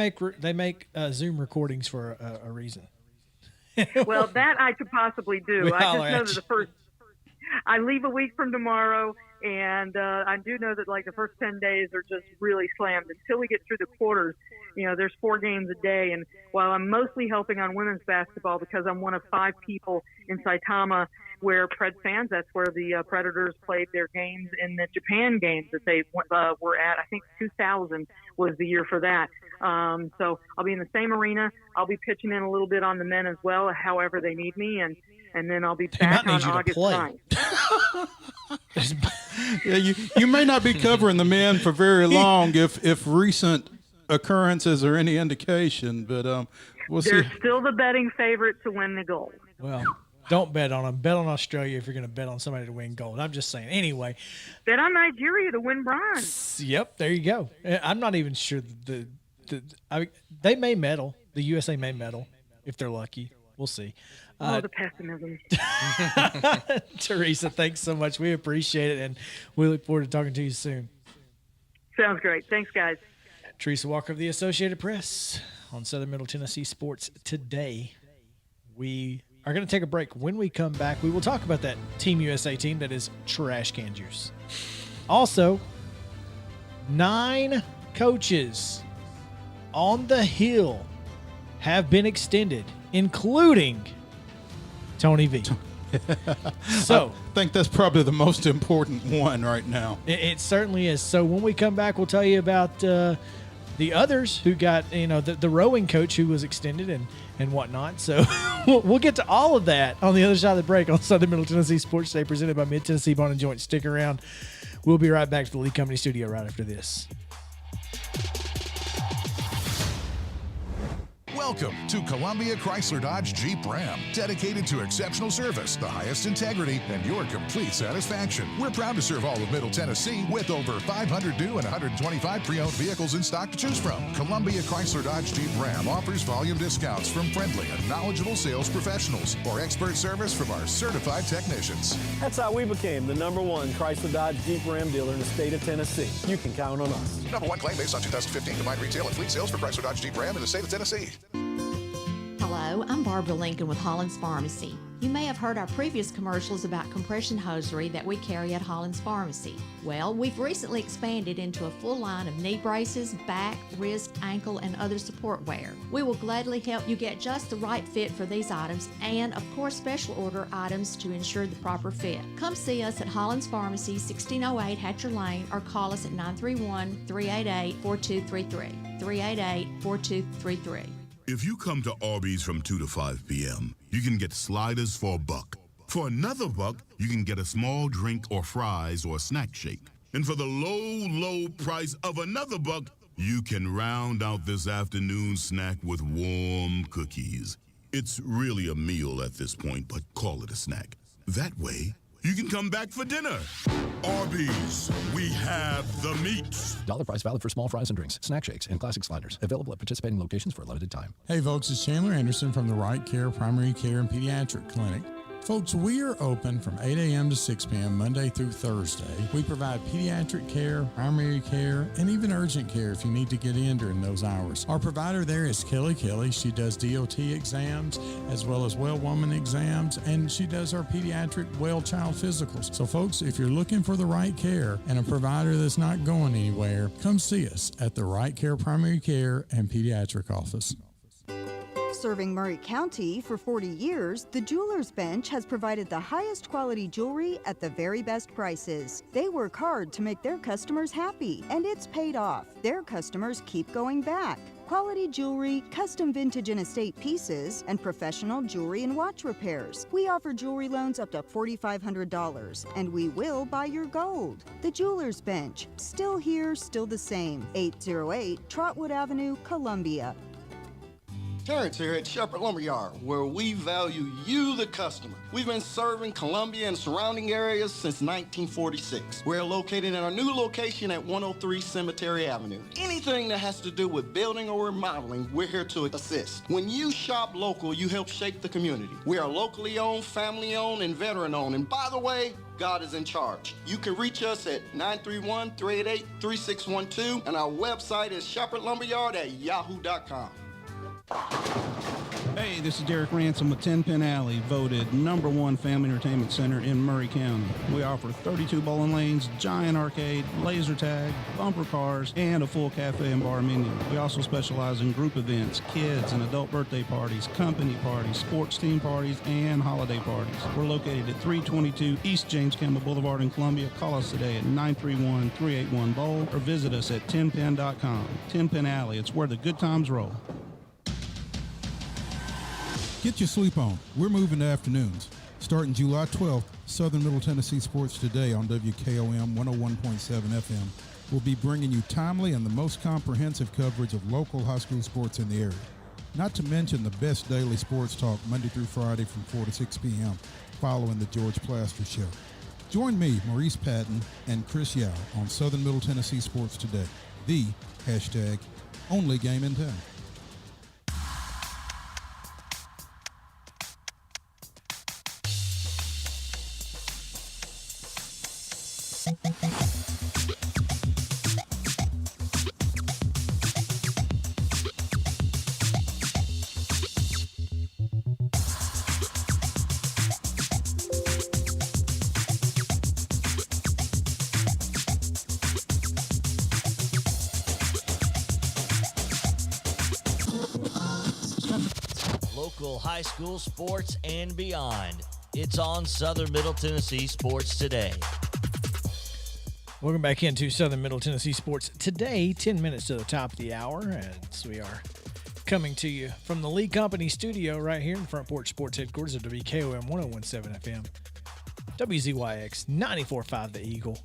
make Zoom recordings for a reason. Well, that I could possibly do. I just know that I leave a week from tomorrow, and I do know that, the first 10 days are just really slammed. Until we get through the quarters, there's 4 games a day. And while I'm mostly helping on women's basketball because I'm one of 5 people in Saitama where Pred fans, that's where the Predators played their games in the Japan games that they were at. I think 2000 was the year for that. So I'll be in the same arena. I'll be pitching in a little bit on the men as well, however they need me. And then I'll be back on August 9th. Yeah, you may not be covering the men for very long if recent occurrences are any indication, but we'll see. They're still the betting favorite to win the gold. Well, don't bet on them. Bet on Australia if you're going to bet on somebody to win gold. I'm just saying. Anyway. Bet on Nigeria to win bronze. Yep, there you go. I'm not even sure they may medal. The USA may medal if they're lucky. We'll see. The pessimism. Teresa, thanks so much. We appreciate it, and we look forward to talking to you soon. Sounds great. Thanks, guys. Teresa Walker of the Associated Press on Southern Middle Tennessee Sports Today. We are going to take a break. When we come back, we will talk about that Team USA team that is trash can juice. Also, 9 coaches on the Hill have been extended, including Tony V. So I think that's probably the most important one right now. It certainly is. So when we come back, we'll tell you about the others who got, the rowing coach who was extended and whatnot. So we'll get to all of that on the other side of the break on Southern Middle Tennessee Sports Day, presented by Mid-Tennessee Bone and Joint. Stick around. We'll be right back to the Lee Company studio right after this. Welcome to Columbia Chrysler Dodge Jeep Ram, dedicated to exceptional service, the highest integrity, and your complete satisfaction. We're proud to serve all of Middle Tennessee with over 500 new and 125 pre-owned vehicles in stock to choose from. Columbia Chrysler Dodge Jeep Ram offers volume discounts from friendly and knowledgeable sales professionals or expert service from our certified technicians. That's how we became the #1 Chrysler Dodge Jeep Ram dealer in the state of Tennessee. You can count on us. #1 claim based on 2015 combined retail and fleet sales for Chrysler Dodge Jeep Ram in the state of Tennessee. Hello, I'm Barbara Lincoln with Hollins Pharmacy. You may have heard our previous commercials about compression hosiery that we carry at Hollins Pharmacy. Well, we've recently expanded into a full line of knee braces, back, wrist, ankle, and other support wear. We will gladly help you get just the right fit for these items and, of course, special order items to ensure the proper fit. Come see us at Hollins Pharmacy, 1608 Hatcher Lane, or call us at 931-388-4233. 388-4233. If you come to Arby's from 2 to 5 p.m., you can get sliders for $1. For another $1, you can get a small drink or fries or a snack shake. And for the low price of another $1, you can round out this afternoon snack with warm cookies. It's really a meal at this point, but call it a snack. That way, you can come back for dinner. Arby's, we have the meats. Dollar price valid for small fries and drinks, snack shakes, and classic sliders. Available at participating locations for a limited time. Hey folks, it's Chandler Anderson from the Right Care Primary Care and Pediatric Clinic. Folks, we are open from 8 a.m. to 6 p.m. Monday through Thursday. We provide pediatric care, primary care, and even urgent care if you need to get in during those hours. Our provider there is Kelly Kelly. She does DOT exams as well as well woman exams, and she does our pediatric well child physicals. So folks, if you're looking for the right care and a provider that's not going anywhere, come see us at the Right Care Primary Care and Pediatric Office. Serving Maury County for 40 years, the Jewelers Bench has provided the highest quality jewelry at the very best prices. They work hard to make their customers happy, and it's paid off. Their customers keep going back. Quality jewelry, custom vintage and estate pieces, and professional jewelry and watch repairs. We offer jewelry loans up to $4,500, and we will buy your gold. The Jewelers Bench, still here, still the same. 808 Trotwood Avenue, Columbia. Terrence here at Shepherd Lumberyard, where we value you, the customer. We've been serving Columbia and surrounding areas since 1946. We're located in our new location at 103 Cemetery Avenue. Anything that has to do with building or remodeling, we're here to assist. When you shop local, you help shape the community. We are locally owned, family owned, and veteran owned. And by the way, God is in charge. You can reach us at 931-388-3612, and our website is shepherdlumberyard@yahoo.com. Hey, this is Derek Ransom with 10 Pin Alley, voted #1 family entertainment center in Murray County. We offer 32 bowling lanes, giant arcade, laser tag, bumper cars, and a full cafe and bar menu. We also specialize in group events, kids and adult birthday parties, company parties, sports team parties, and holiday parties. We're located at 322 East James Campbell Boulevard in Columbia. Call us today at 931-381-BOWL or visit us at 10pin.com. 10 Pin Alley, it's where the good times roll. Get your sleep on. We're moving to afternoons. Starting July 12th, Southern Middle Tennessee Sports Today on WKOM 101.7 FM will be bringing you timely and the most comprehensive coverage of local high school sports in the area. Not to mention the best daily sports talk Monday through Friday from 4 to 6 p.m. following the George Plaster Show. Join me, Maurice Patton, and Chris Yow on Southern Middle Tennessee Sports Today, the #only game in town. local high school sports and beyond. It's on Southern Middle Tennessee Sports Today. Welcome back into Southern Middle Tennessee Sports Today, 10 minutes to the top of the hour, as we are coming to you from the Lee Company studio right here in Front Porch Sports headquarters of WKOM 101.7 FM, WZYX 94.5 The Eagle.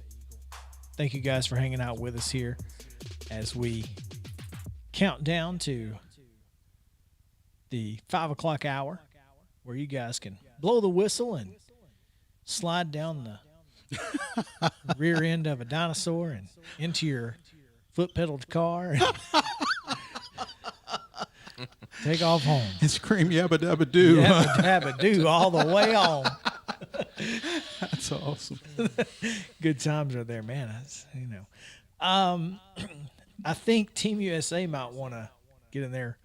Thank you guys for hanging out with us here as we count down to the 5 o'clock hour where you guys can blow the whistle and slide down the rear end of a dinosaur and into your foot-pedaled car and take off home. And scream yabba dabba doo. Yabba dabba doo all the way on. That's awesome. Good times are there, man. I think Team USA might want to get in their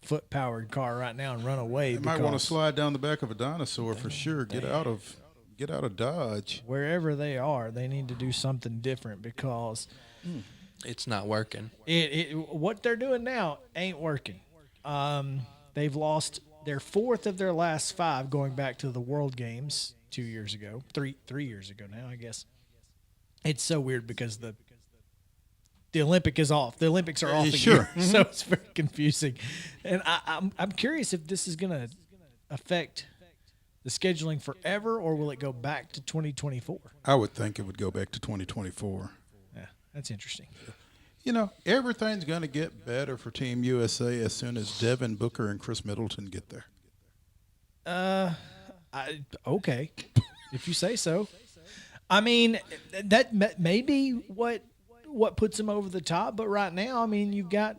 foot-powered car right now and run away. They might want to slide down the back of a dinosaur for sure. Get out of Dodge. Wherever they are, they need to do something different because it's not working. What they're doing now ain't working. They've lost their fourth of their last 5 going back to the World Games 2 years ago, 3 years ago now, I guess. It's so weird because the Olympic is off. The Olympics are off again, sure. So it's very confusing. And I'm curious if this is going to affect the scheduling forever, or will it go back to 2024? I would think it would go back to 2024. Yeah, that's interesting. You know, everything's going to get better for Team USA as soon as Devin Booker and Chris Middleton get there. Okay, if you say so. I mean, that may be what puts them over the top. But right now, I mean, you've got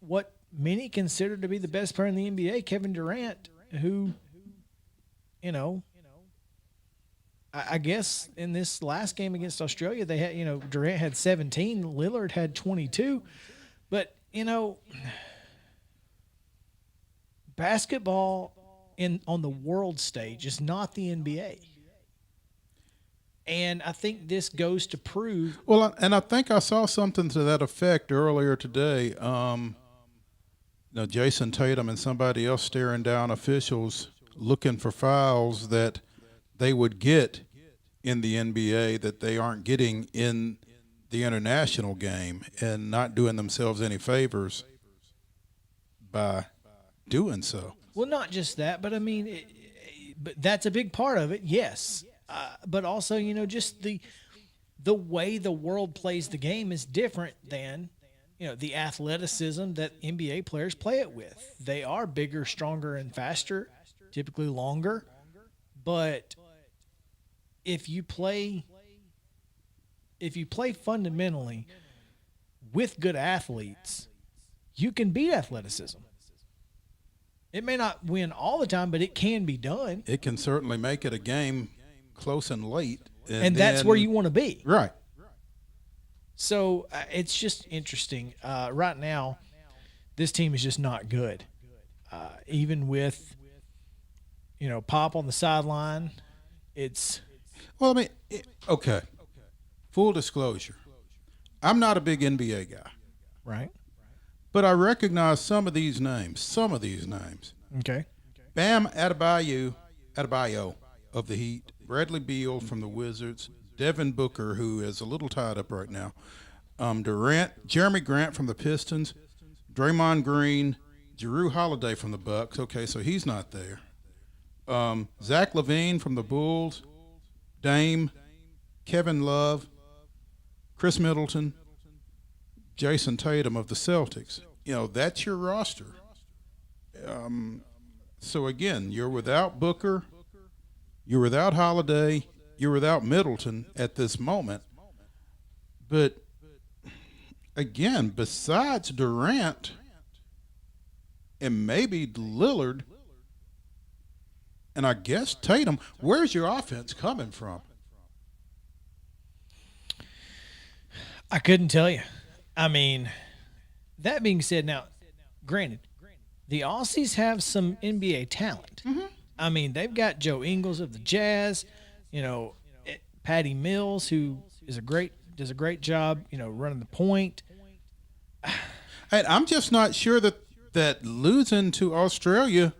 what many consider to be the best player in the NBA, Kevin Durant, who, you know, I guess in this last game against Australia, they had, Durant had 17, Lillard had 22. But, basketball on the world stage is not the NBA. And I think this goes to prove. Well, and I think I saw something to that effect earlier today. Jason Tatum and somebody else staring down officials looking for fouls that they would get in the NBA that they aren't getting in the international game, and not doing themselves any favors by doing so. Well, not just that, but I mean, but that's a big part of it, yes. But also, just the way the world plays the game is different than, the athleticism that NBA players play it with. They are bigger, stronger, and faster, typically longer. But if you play fundamentally with good athletes, you can beat athleticism. It may not win all the time, but it can be done. It can certainly make it a game close and late. And that's where you want to be. Right. So it's just interesting. Right now, this team is just not good. Even with, Pop on the sideline, it's... Well, I mean, okay. Full disclosure. I'm not a big NBA guy. Right. But I recognize some of these names. Okay. Bam Adebayo of the Heat, Bradley Beal from the Wizards, Devin Booker, who is a little tied up right now, Durant, Jeremy Grant from the Pistons, Draymond Green, Jrue Holiday from the Bucks. Okay, so he's not there. Zach LaVine from the Bulls, Dame, Kevin Love, Chris Middleton, Jason Tatum of the Celtics. That's your roster. So again, you're without Booker, you're without Holiday, you're without Middleton at this moment. But again, besides Durant and maybe Lillard, and I guess Tatum, where's your offense coming from? I couldn't tell you. I mean, that being said, now, granted, the Aussies have some NBA talent. Mm-hmm. I mean, they've got Joe Ingles of the Jazz, Patty Mills, who does a great job, running the point. And I'm just not sure that that losing to Australia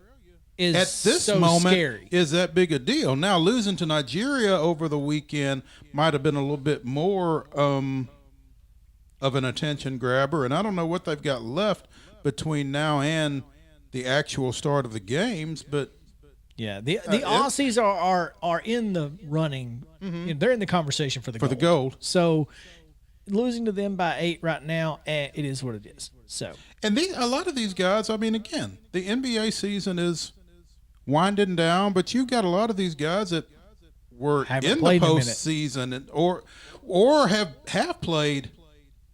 is at this so moment scary. is that big a deal. Now, losing to Nigeria over the weekend might have been a little bit more of an attention grabber, and I don't know what they've got left between now and the actual start of the games, but yeah, the Aussies are in the running. Mhm. They're in the conversation for the gold. So losing to them by 8 right now, it is what it is. So and a lot of these guys, I mean, again, the NBA season is winding down, but you've got a lot of these guys that were Haven't in the played in a minute. postseason or have played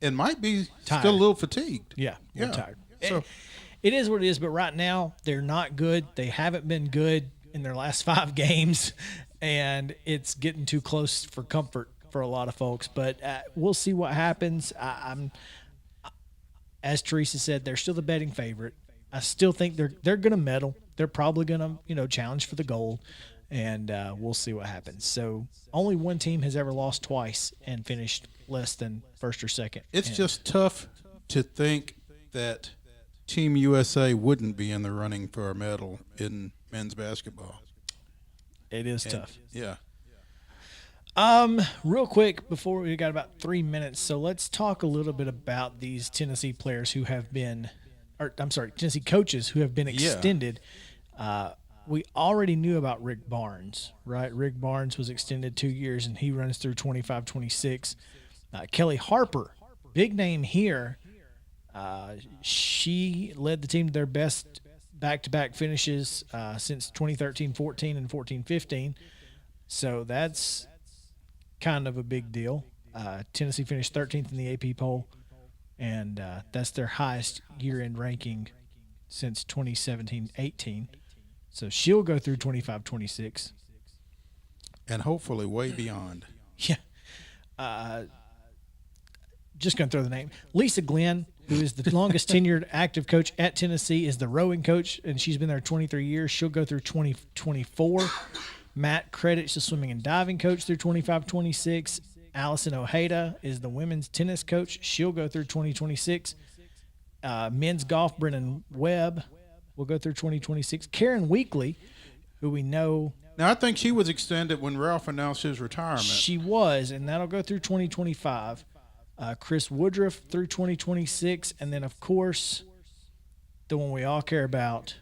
and might be Tired. still a little fatigued. Yeah, we're Yeah. tired. So It is what it is, but right now they're not good. They haven't been good in their last 5 games, and it's getting too close for comfort for a lot of folks. But we'll see what happens. I'm, as Teresa said, they're still the betting favorite. I still think they're going to medal. They're probably going to challenge for the gold, and we'll see what happens. So only one team has ever lost twice and finished less than first or second. it's just tough to think that Team USA wouldn't be in the running for a medal in men's basketball. It is tough. Yeah. Real quick before we got about 3 minutes, so let's talk a little bit about these Tennessee players who have been, Tennessee coaches who have been extended. We already knew about Rick Barnes, right? Rick Barnes was extended 2 years, and he runs through 25-26. Kelly Harper, big name here. She led the team to their best back-to-back finishes since 2013-14 and 14-15. So that's kind of a big deal. Tennessee finished 13th in the AP poll, and that's their highest year-end ranking since 2017-18. So she'll go through 25-26. And hopefully way beyond. Yeah. Just going to throw the name. Lisa Glenn, who is the longest tenured active coach at Tennessee, is the rowing coach, and she's been there 23 years. She'll go through 2024. Matt Credit's the swimming and diving coach through 25-26. Allison Ojeda is the women's tennis coach. She'll go through 2026. Men's golf, Brennan Webb will go through 2026. Karen Weekly, who we know. Now, I think she was extended when Ralph announced his retirement. She was, and that'll go through 2025. Chris Woodruff through 2026. And then, of course, the one we all care about,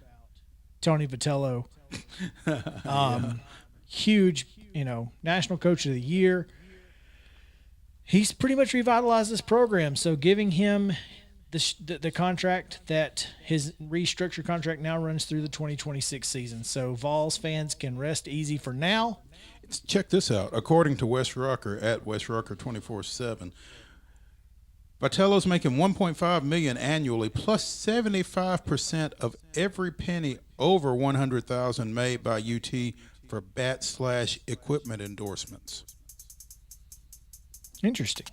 Tony Vitello. Huge, National Coach of the Year. He's pretty much revitalized this program. So giving him the contract, that his restructured contract now runs through the 2026 season. So Vols fans can rest easy for now. Check this out. According to Wes Rucker at Wes Rucker 24/7, Vitello's making $1.5 million annually, plus 75% of every penny over $100,000 made by UT for bat/equipment endorsements. Interesting.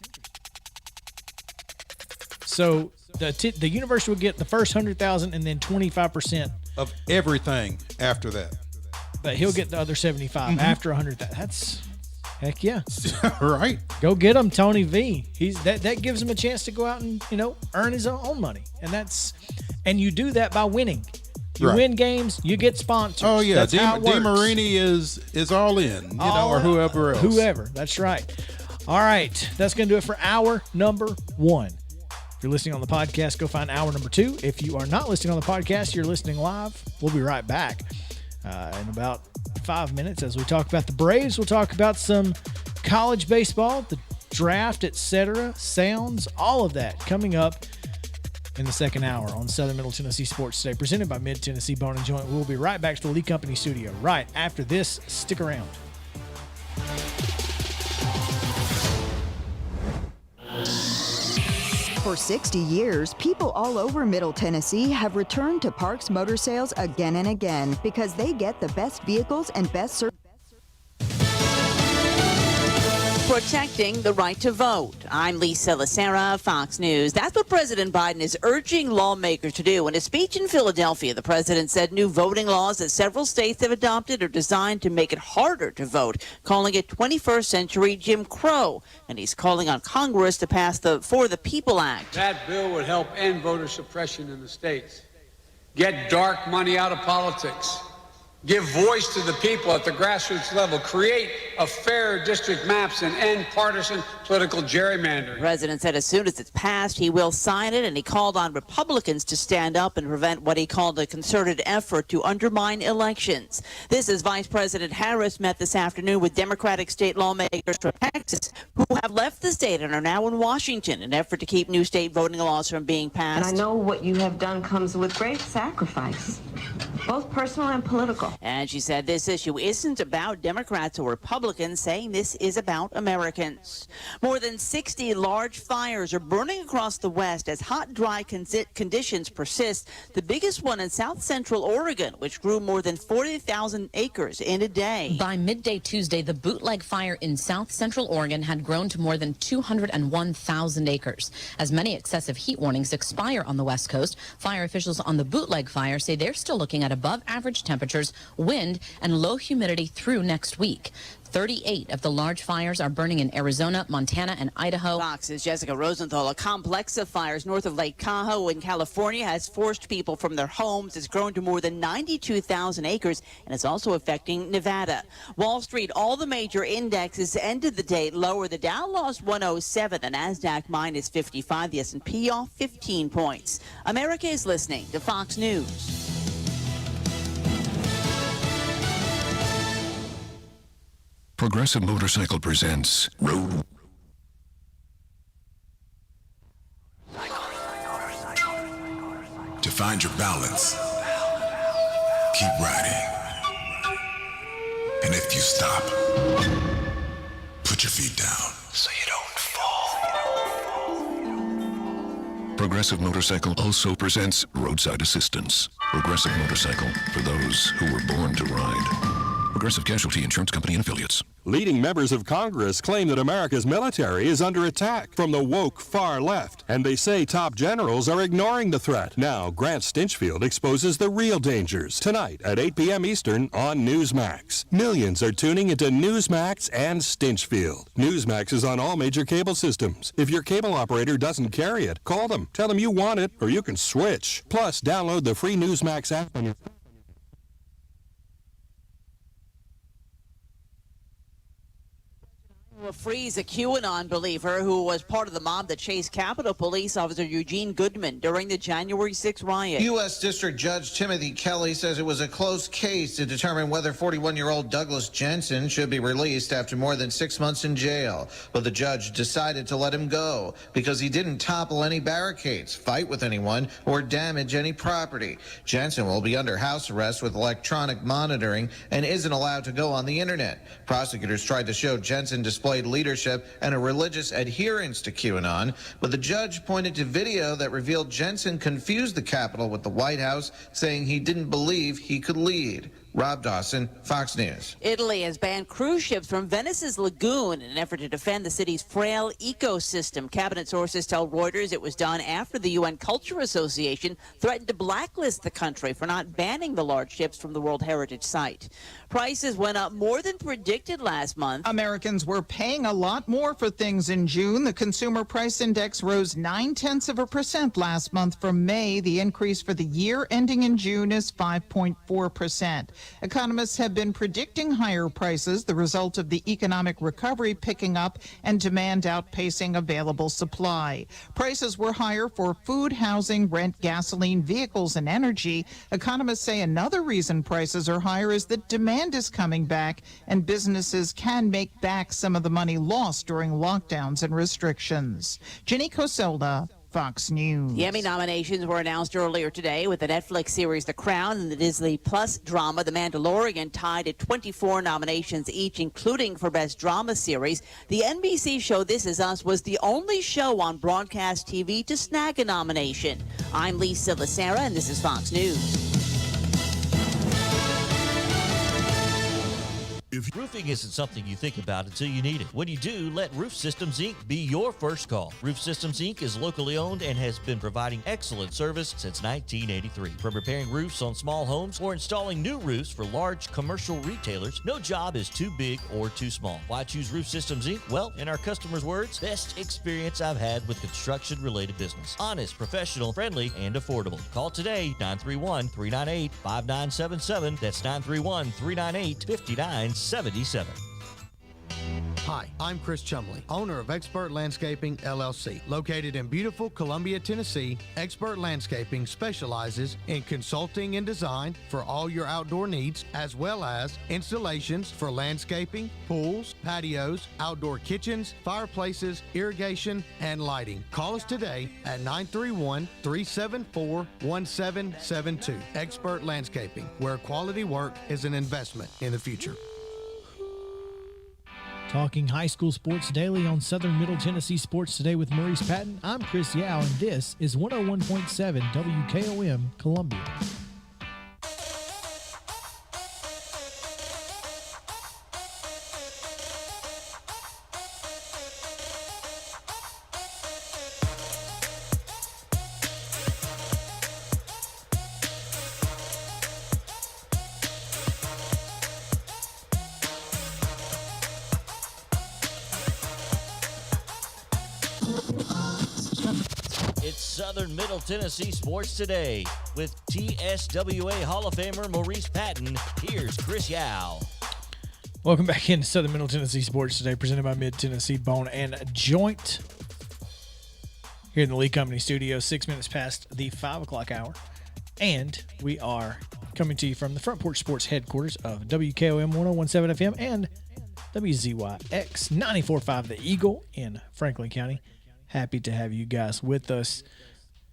So the university will get the first $100,000 and then 25% of everything after that. But he'll get the other 75 after 100,000. That's heck yeah. Right. Go get him, Tony V. That gives him a chance to go out and earn his own money, and you do that by winning. You win games, you get sponsors. Oh yeah, That's how it works. DeMarini is all in, or whoever else. Whoever, that's right. All right, that's going to do it for hour number 1. If you're listening on the podcast, go find hour number 2. If you are not listening on the podcast, you're listening live. We'll be right back in about 5 minutes as we talk about the Braves. We'll talk about some college baseball, the draft, etc. Sounds, all of that coming up in the second hour on Southern Middle Tennessee Sports Today, presented by Mid-Tennessee Bone & Joint. We'll be right back to the Lee Company studio right after this. Stick around. For 60 years, people all over Middle Tennessee have returned to Parks Motor Sales again and again because they get the best vehicles and best service. Protecting the right to vote. I'm Lisa Lacera, Fox News. That's what President Biden is urging lawmakers to do. In a speech in Philadelphia, the president said new voting laws that several states have adopted are designed to make it harder to vote, calling it 21st century Jim Crow. And he's calling on Congress to pass the For the People Act. That bill would help end voter suppression in the states. Get dark money out of politics. Give voice to the people at the grassroots level. Create a fair district maps and end partisan political gerrymandering. The president said as soon as it's passed, he will sign it, and he called on Republicans to stand up and prevent what he called a concerted effort to undermine elections. This as Vice President Harris met this afternoon with Democratic state lawmakers from Texas who have left the state and are now in Washington in an effort to keep new state voting laws from being passed. And I know what you have done comes with great sacrifice, both personal and political. And she said this issue isn't about Democrats or Republicans, saying this is about Americans. More than 60 large fires are burning across the West as hot, dry conditions persist. The biggest one in south central Oregon, which grew more than 40,000 acres in a day. By midday Tuesday, the bootleg fire in south central Oregon had grown to more than 201,000 acres. As many excessive heat warnings expire on the West Coast, fire officials on the bootleg fire say they're still looking at above average temperatures, wind, and low humidity through next week. 38 of the large fires are burning in Arizona, Montana, and Idaho. Fox's Jessica Rosenthal. A complex of fires north of Lake Tahoe in California has forced people from their homes. It's grown to more than 92,000 acres, and it's also affecting Nevada. Wall Street, all the major indexes ended the day lower. The Dow lost 107, the NASDAQ minus 55, the S&P off 15 points. America is listening to Fox News. Progressive Motorcycle presents Road. To find your balance, keep riding. And if you stop, put your feet down so you don't fall. Progressive Motorcycle also presents Roadside Assistance. Progressive Motorcycle for those who were born to ride. Progressive Casualty Insurance Company and Affiliates. Leading members of Congress claim that America's military is under attack from the woke far left, and they say top generals are ignoring the threat. Now, Grant Stinchfield exposes the real dangers tonight at 8 p.m. Eastern on Newsmax. Millions are tuning into Newsmax and Stinchfield. Newsmax is on all major cable systems. If your cable operator doesn't carry it, call them. Tell them you want it, or you can switch. Plus, download the free Newsmax app on your phone. Will freeze a QAnon believer who was part of the mob that chased Capitol Police Officer Eugene Goodman during the January 6 riot. U.S. District Judge Timothy Kelly says it was a close case to determine whether 41-year-old Douglas Jensen should be released after more than 6 months in jail. But the judge decided to let him go because he didn't topple any barricades, fight with anyone, or damage any property. Jensen will be under house arrest with electronic monitoring and isn't allowed to go on the internet. Prosecutors tried to show Jensen displayed leadership and a religious adherence to QAnon, but the judge pointed to video that revealed Jensen confused the Capitol with the White House, saying he didn't believe he could lead. Rob Dawson, Fox News. Italy has banned cruise ships from Venice's lagoon in an effort to defend the city's frail ecosystem. Cabinet sources tell Reuters it was done after the UN Culture Association threatened to blacklist the country for not banning the large ships from the World Heritage Site. Prices went up more than predicted last month. Americans were paying a lot more for things in June. The Consumer Price Index rose 0.9% last month from May. The increase for the year ending in June is 5.4%. Economists have been predicting higher prices, the result of the economic recovery picking up and demand outpacing available supply. Prices were higher for food, housing, rent, gasoline, vehicles, and energy. Economists say another reason prices are higher is that demand is coming back and businesses can make back some of the money lost during lockdowns and restrictions. Jenny Coselda, Fox News. The Emmy nominations were announced earlier today with the Netflix series The Crown and the Disney Plus drama The Mandalorian tied at 24 nominations each, including for Best Drama Series. The NBC show This Is Us was the only show on broadcast TV to snag a nomination. I'm Lisa Lacera, and this is Fox News. Roofing isn't something you think about until you need it. When you do, let Roof Systems Inc. be your first call. Roof Systems Inc. is locally owned and has been providing excellent service since 1983. From repairing roofs on small homes or installing new roofs for large commercial retailers, no job is too big or too small. Why choose Roof Systems Inc.? Well, in our customers' words, best experience I've had with construction-related business. Honest, professional, friendly, and affordable. Call today, 931-398-5977. That's 931-398-5977. Hi, I'm Chris Chumley, owner of Expert Landscaping, LLC. Located in beautiful Columbia, Tennessee, Expert Landscaping specializes in consulting and design for all your outdoor needs, as well as installations for landscaping, pools, patios, outdoor kitchens, fireplaces, irrigation, and lighting. Call us today at 931-374-1772. Expert Landscaping, where quality work is an investment in the future. Talking high school sports daily on Southern Middle Tennessee Sports Today with Maurice Patton. I'm Chris Yow, and this is 101.7 WKOM Columbia. It's Southern Middle Tennessee Sports Today with TSWA Hall of Famer Maurice Patton. Here's Chris Yow. Welcome back into Southern Middle Tennessee Sports Today, presented by Mid-Tennessee Bone and Joint. Here in the Lee Company studio, 6 minutes past the 5 o'clock hour. And we are coming to you from the Front Porch Sports headquarters of WKOM 101.7 FM and WZYX 94.5 The Eagle in Franklin County. Happy to have you guys with us.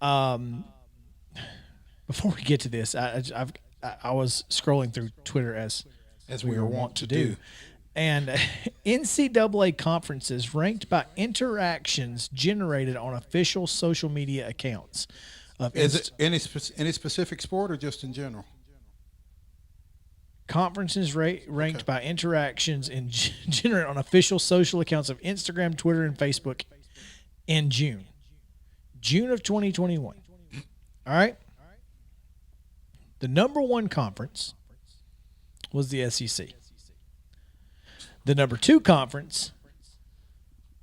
Before we get to this, I was scrolling through Twitter as we are wont to do. And NCAA conferences ranked by interactions generated on official social media accounts. Is it any specific sport or just in general? Conferences ranked by interactions generated on official social accounts of Instagram, Twitter, and Facebook in June of 2021. All right. The number one conference was the SEC. The number two conference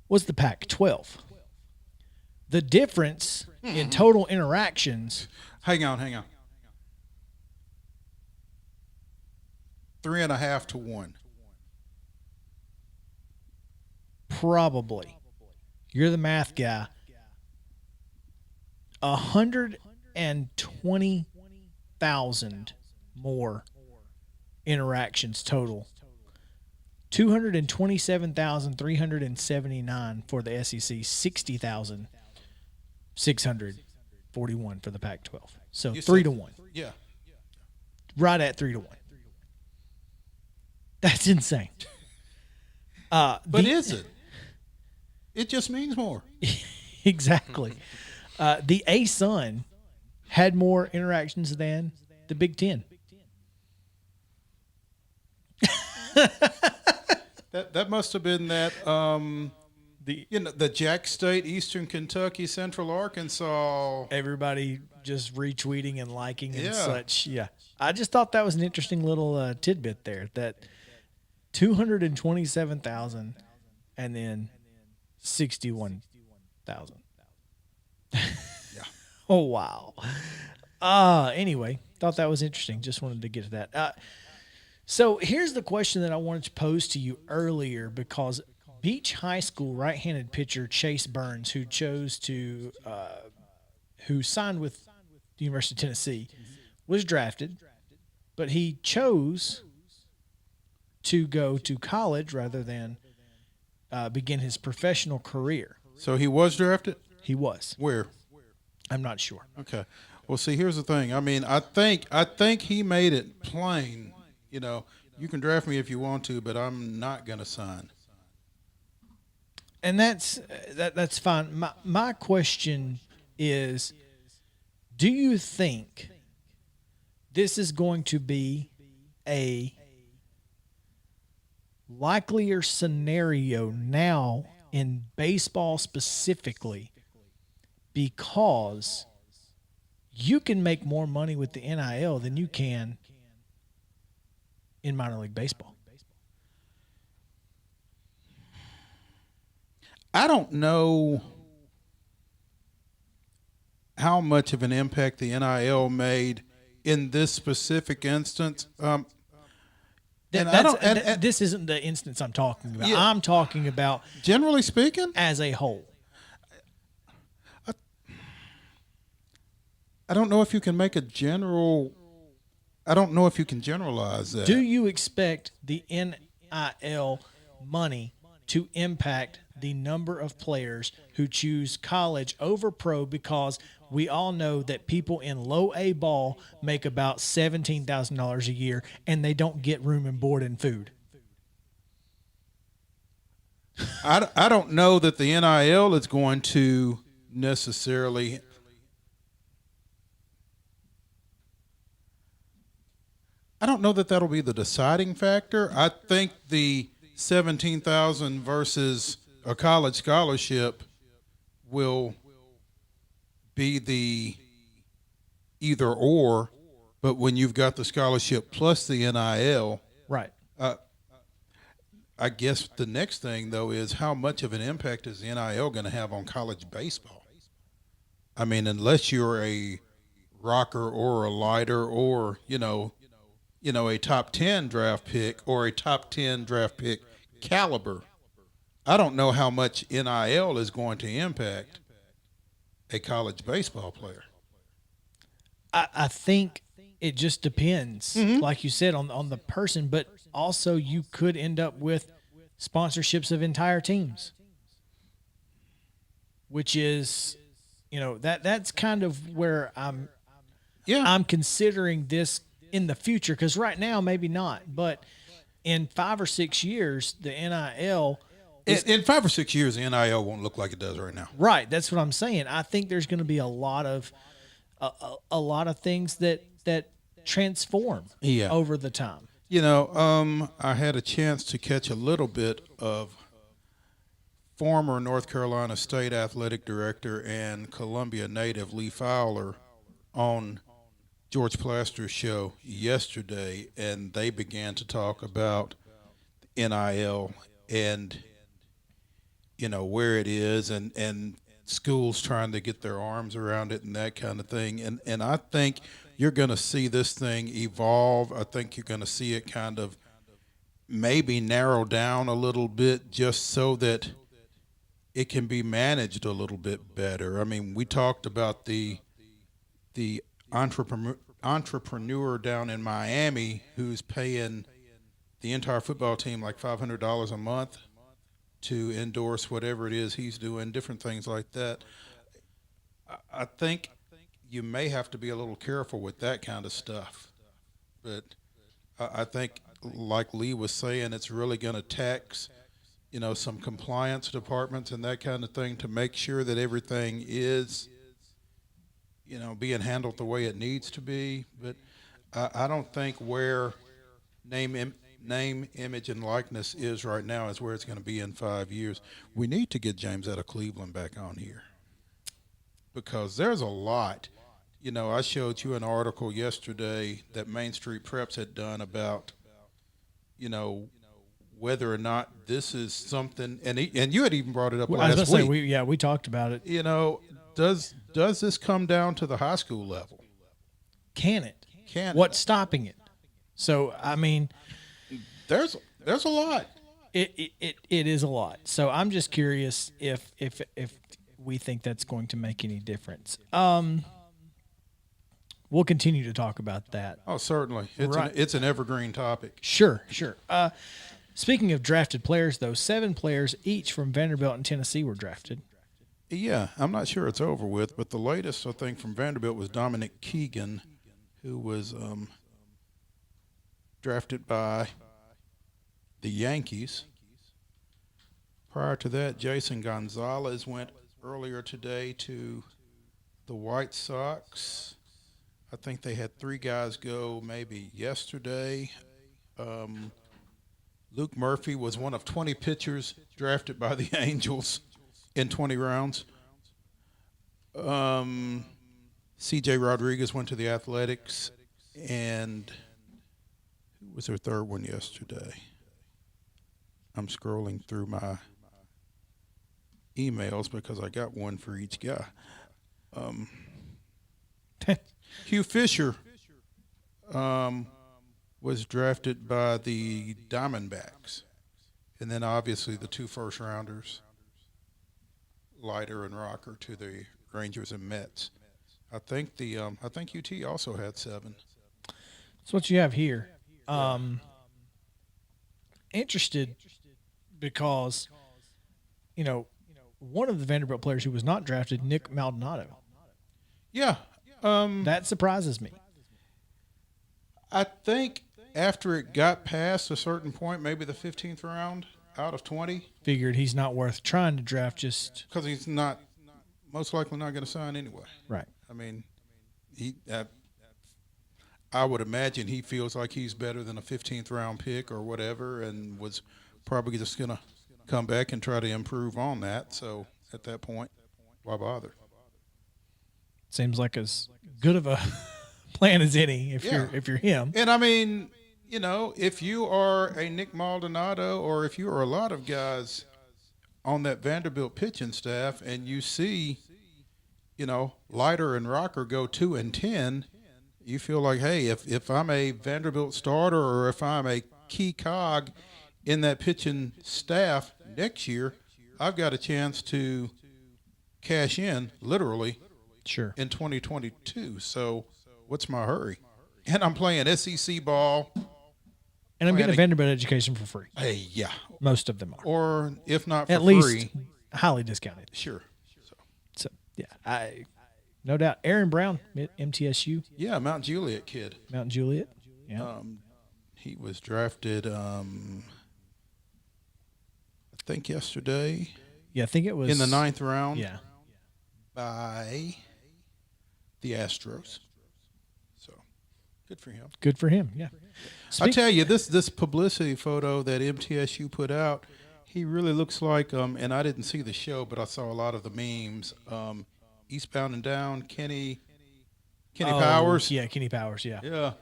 was the Pac-12. The difference in total interactions. Hang on. 3.5 to 1. Probably. You're the math guy. 120,000 more interactions total. 227,379 for the SEC. 60,641 for the Pac-12. So 3 to 1. Yeah. Right at 3 to 1. That's insane. But is it? It just means more. Exactly. The A-Sun had more interactions than the Big Ten. That must have been that the Jack State, Eastern Kentucky, Central Arkansas. Everybody just retweeting and liking and such. Yeah. I just thought that was an interesting little tidbit there, that 227,000 and then 61,000. Yeah. Oh, wow. Anyway, thought that was interesting. Just wanted to get to that. So here's the question that I wanted to pose to you earlier, because Beach High School right-handed pitcher Chase Burns, who signed with the University of Tennessee, was drafted, but he chose to go to college rather than begin his professional career. So he was drafted? He was. Where? I'm not sure. Okay. Well, see, here's the thing. I mean, I think he made it plain. You know, you can draft me if you want to, but I'm not going to sign. And that's fine. My question is, do you think this is going to be a likelier scenario now in baseball specifically, because you can make more money with the NIL than you can in minor league baseball. I don't know how much of an impact the NIL made in this specific instance. This isn't the instance I'm talking about. Yeah. I'm talking about generally speaking as a whole. I don't know if you can make a general. I don't know if you can generalize that. Do you expect the NIL money to impact the number of players who choose college over pro? Because we all know that people in low A ball make about $17,000 a year and they don't get room and board and food. I don't know that the NIL is going to necessarily. I don't know that that'll be the deciding factor. I think the 17,000 versus a college scholarship will be the either or, but when you've got the scholarship plus the NIL, right? I guess the next thing though is how much of an impact is the NIL going to have on college baseball? I mean, unless you're a rocker or a lighter or a top 10 draft pick or a top 10 draft pick caliber, I don't know how much NIL is going to impact a college baseball player. I think it just depends, like you said, on the person, but also you could end up with sponsorships of entire teams, which is, that's kind of where I'm considering this in the future, because right now maybe not, but in 5 or 6 years the NIL in 5 or 6 years the NIL won't look like it does right now. Right, that's what I'm saying. I think there's going to be a lot of things that transform over the time. I had a chance to catch a little bit of former North Carolina State Athletic Director and Columbia native Lee Fowler on George Plaster's show yesterday, and they began to talk about NIL and where it is and schools trying to get their arms around it and that kind of thing. And I think you're going to see this thing evolve. I think you're going to see it kind of maybe narrow down a little bit just so that it can be managed a little bit better. I mean, we talked about the entrepreneur down in Miami who's paying the entire football team like $500 a month to endorse whatever it is he's doing, different things like that. I think you may have to be a little careful with that kind of stuff. But I think, like Lee was saying, it's really going to tax, some compliance departments and that kind of thing to make sure that everything is, being handled the way it needs to be. But I don't think where name, image, and likeness is right now is where it's going to be in 5 years. We need to get James out of Cleveland back on here because there's a lot. I showed you an article yesterday that Main Street Preps had done about, whether or not this is something, and you had even brought it up last week. I was going to say, we talked about it. Does this come down to the high school level? Can it? What's stopping it? So, I mean, there's a lot. It is a lot. So I'm just curious if we think that's going to make any difference. We'll continue to talk about that. Oh, certainly. It's an evergreen topic. Sure. Speaking of drafted players, though, 7 players each from Vanderbilt and Tennessee were drafted. Yeah, I'm not sure it's over with, but the latest, I think, from Vanderbilt was Dominic Keegan, who was drafted by the Yankees. Prior to that, Jason Gonzalez went earlier today to the White Sox. I think they had 3 guys go maybe yesterday. Luke Murphy was one of 20 pitchers drafted by the Angels in 20 rounds. C.J. Rodriguez went to the Athletics, and who was their third one yesterday? I'm scrolling through my emails because I got one for each guy. Hugh Fisher was drafted by the Diamondbacks, and then obviously the 2 first-rounders, Leiter and Rocker, to the Rangers and Mets. I think UT also had 7. That's what you have here. Interested because, one of the Vanderbilt players who was not drafted, Nick Maldonado. Yeah. That surprises me. I think after it got past a certain point, maybe the 15th round out of 20. Figured he's not worth trying to draft just because he's not most likely not going to sign anyway. Right. I mean, I would imagine he feels like he's better than a 15th round pick or whatever, and was probably just going to come back and try to improve on that. So at that point, why bother? Seems like as good of a plan as any if you're him. And I mean, if you are a Nick Maldonado, or if you are a lot of guys on that Vanderbilt pitching staff, and you see, Leiter and Rocker go 2-10, you feel like, hey, if I'm a Vanderbilt starter, or if I'm a key cog in that pitching staff next year, I've got a chance to cash in, literally, in 2022. So what's my hurry? And I'm playing SEC ball. And I'm getting a Vanderbilt education for free. Hey, yeah. Most of them are. Or if not for at free. least highly discounted. Sure. So yeah, no doubt. Aaron Brown, MTSU. Yeah, Mount Juliet kid. Mount Juliet. Yeah. He was drafted, I think yesterday. Yeah, I think it was in the 9th round. Yeah. By the Astros. So good for him. Good for him. Yeah. I tell you, this publicity photo that MTSU put out, he really looks like, and I didn't see the show, but I saw a lot of the memes. Eastbound and Down, Kenny Powers. Yeah, Kenny Powers. Yeah. Yeah.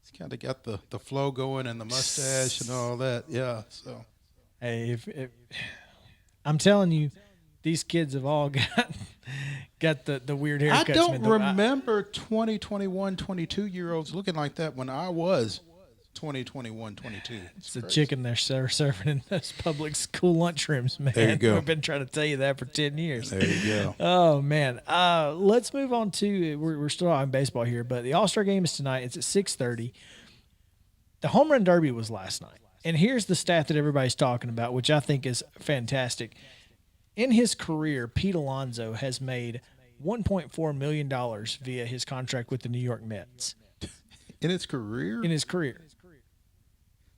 He's kind of got the flow going and the mustache and all that. Yeah. So. Hey, if I'm telling you, these kids have all got the weird haircuts. I don't remember 20, 21, 22-year-olds looking like that when I was 20, 21, 22. It's the chicken they're serving in those public school lunchrooms, man. There you go. I've been trying to tell you that for 10 years. There you go. Oh, man. Let's move on to, we're still on baseball here, but the All-Star game is tonight. It's at 6:30. The Home Run Derby was last night. And here's the stat that everybody's talking about, which I think is fantastic. In his career, Pete Alonso has made $1.4 million via his contract with the New York Mets. In his career? In his career.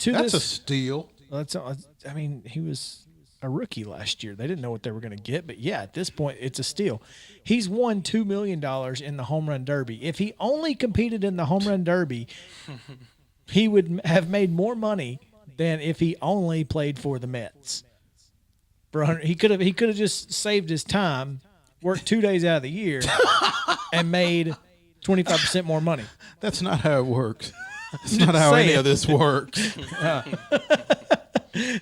That's a steal. I mean, he was a rookie last year. They didn't know what they were going to get, but yeah, at this point, it's a steal. He's won $2 million in the Home Run Derby. If he only competed in the Home Run Derby, he would have made more money than if he only played for the Mets. He could have just saved his time, worked 2 days out of the year, and made 25% more money. That's not how it works. That's not how any of this works.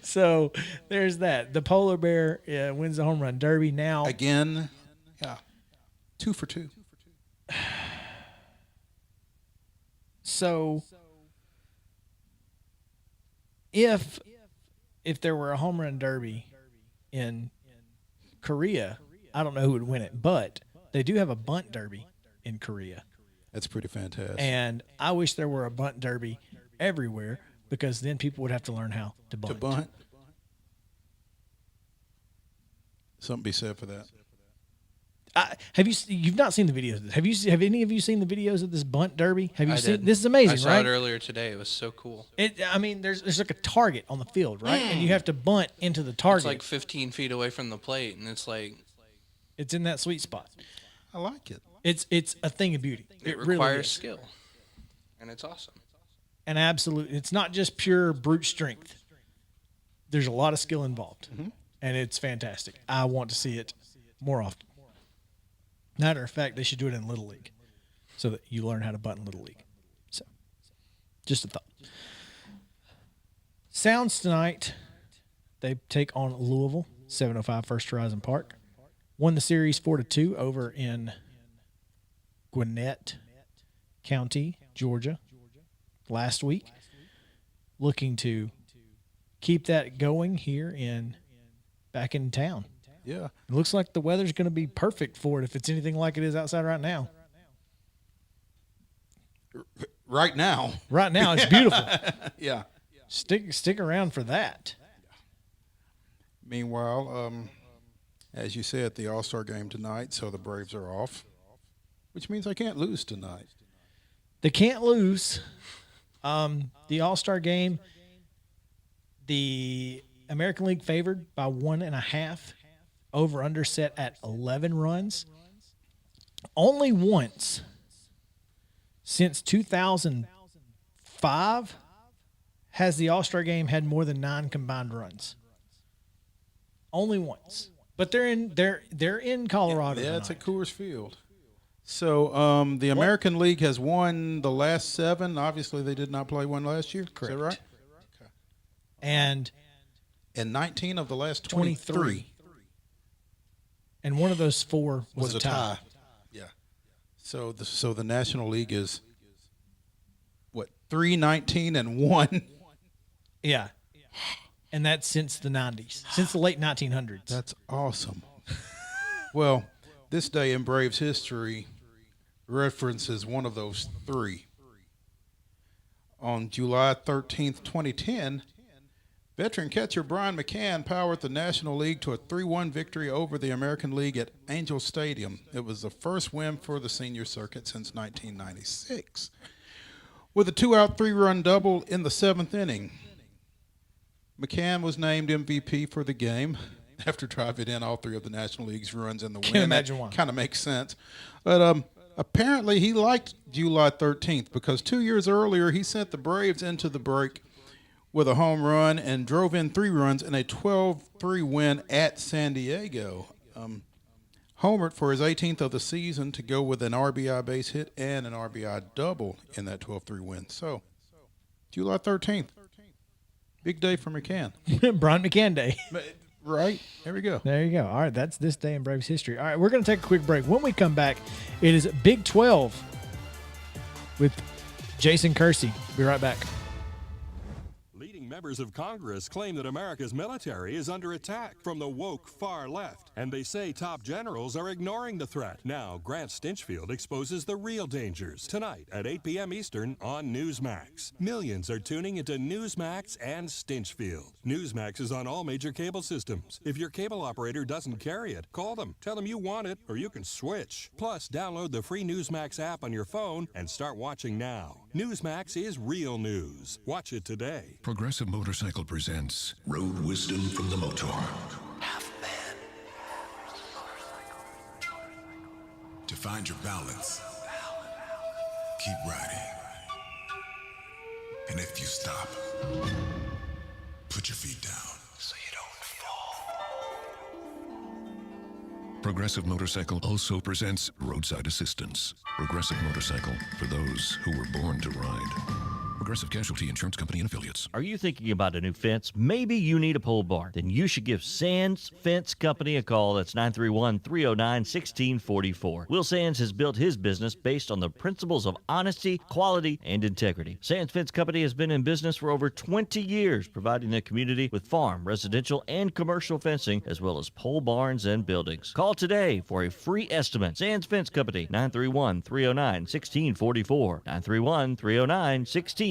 So there's that. The Polar Bear wins the Home Run Derby now. Again, yeah, 2 for 2. So if there were a Home Run Derby in Korea, I don't know who would win it, but they do have a bunt derby in Korea. That's pretty fantastic. And I wish there were a bunt derby everywhere, because then people would have to learn how to bunt. Something be said for that. You've not seen the videos? Have any of you seen the videos of this bunt derby? Have you seen? Did. This is amazing, right? I saw it earlier today. It was so cool. There's like a target on the field, right? And you have to bunt into the target. It's like 15 feet away from the plate, and it's in that sweet spot. I like it. It's a thing of beauty. It really requires is. skill, and it's awesome. And absolutely, it's not just pure brute strength. there's a lot of skill involved, and it's fantastic. I want to see it more often. Matter of fact, they should do it in Little League so that you learn how to butt in Little League. So, just a thought. Sounds tonight, they take on Louisville, 7:05 First Horizon Park. Won the series 4-2 over in Gwinnett County, Georgia, last week. Looking to keep that going here back in town. Yeah. It looks like the weather's going to be perfect for it if it's anything like it is outside right now. Right now. Right now, it's beautiful. Yeah. Stick around for that. Meanwhile, as you said, the All-Star game tonight, so the Braves are off, which means they can't lose tonight. They can't lose. The All-Star game, the American League favored by 1.5. Over-under set at 11 runs. Only once since 2005 has the All-Star game had more than 9 combined runs. Only once. But they're in Colorado. Yeah, it's at Coors Field. So the American League has won the last 7. Obviously, they did not play one last year. Correct. Is that right? Okay. And 19 of the last 23. And one of those 4 was a tie. Yeah. So the National League is what, 3-19-1. Yeah. And that's since the 90s, since the late 1900s. That's awesome. Well, this day in Braves history references one of those 3. On July 13th, 2010, veteran catcher Brian McCann powered the National League to a 3-1 victory over the American League at Angel Stadium. It was the first win for the senior circuit since 1996. With a 2-out, 3-run double in the 7th inning, McCann was named MVP for the game after driving in all 3 of the National League's runs in the win. Can't imagine why. Kind of makes sense. But apparently he liked July 13th because 2 years earlier he sent the Braves into the break with a home run and drove in 3 runs in a 12-3 win at San Diego. Homered for his 18th of the season to go with an RBI base hit and an RBI double in that 12-3 win. So, July 13th, big day for McCann. Brian McCann Day. Right? There we go. There you go. All right, that's this day in Braves history. All right, we're going to take a quick break. When we come back, it is Big 12 with Jason Kersey. Be right back. Members of Congress claim that America's military is under attack from the woke far left, and they say top generals are ignoring the threat. Now, Grant Stinchfield exposes the real dangers tonight at 8 p.m. Eastern on Newsmax. Millions are tuning into Newsmax and Stinchfield. Newsmax is on all major cable systems. If your cable operator doesn't carry it, call them. Tell them you want it, or you can switch. Plus, download the free Newsmax app on your phone and start watching now. Newsmax is real news. Watch it today. Progressive Motorcycle presents Road Wisdom from the Motor. Half man. To find your balance, keep riding. And if you stop, put your feet down so you don't fall. Progressive Motorcycle also presents Roadside Assistance. Progressive Motorcycle for those who were born to ride. Progressive Casualty Insurance Company and Affiliates. Are you thinking about a new fence? Maybe you need a pole barn. Then you should give Sands Fence Company a call. That's 931-309-1644. Will Sands has built his business based on the principles of honesty, quality, and integrity. Sands Fence Company has been in business for over 20 years, providing the community with farm, residential, and commercial fencing, as well as pole barns and buildings. Call today for a free estimate. Sands Fence Company, 931-309-1644. 931-309-1644.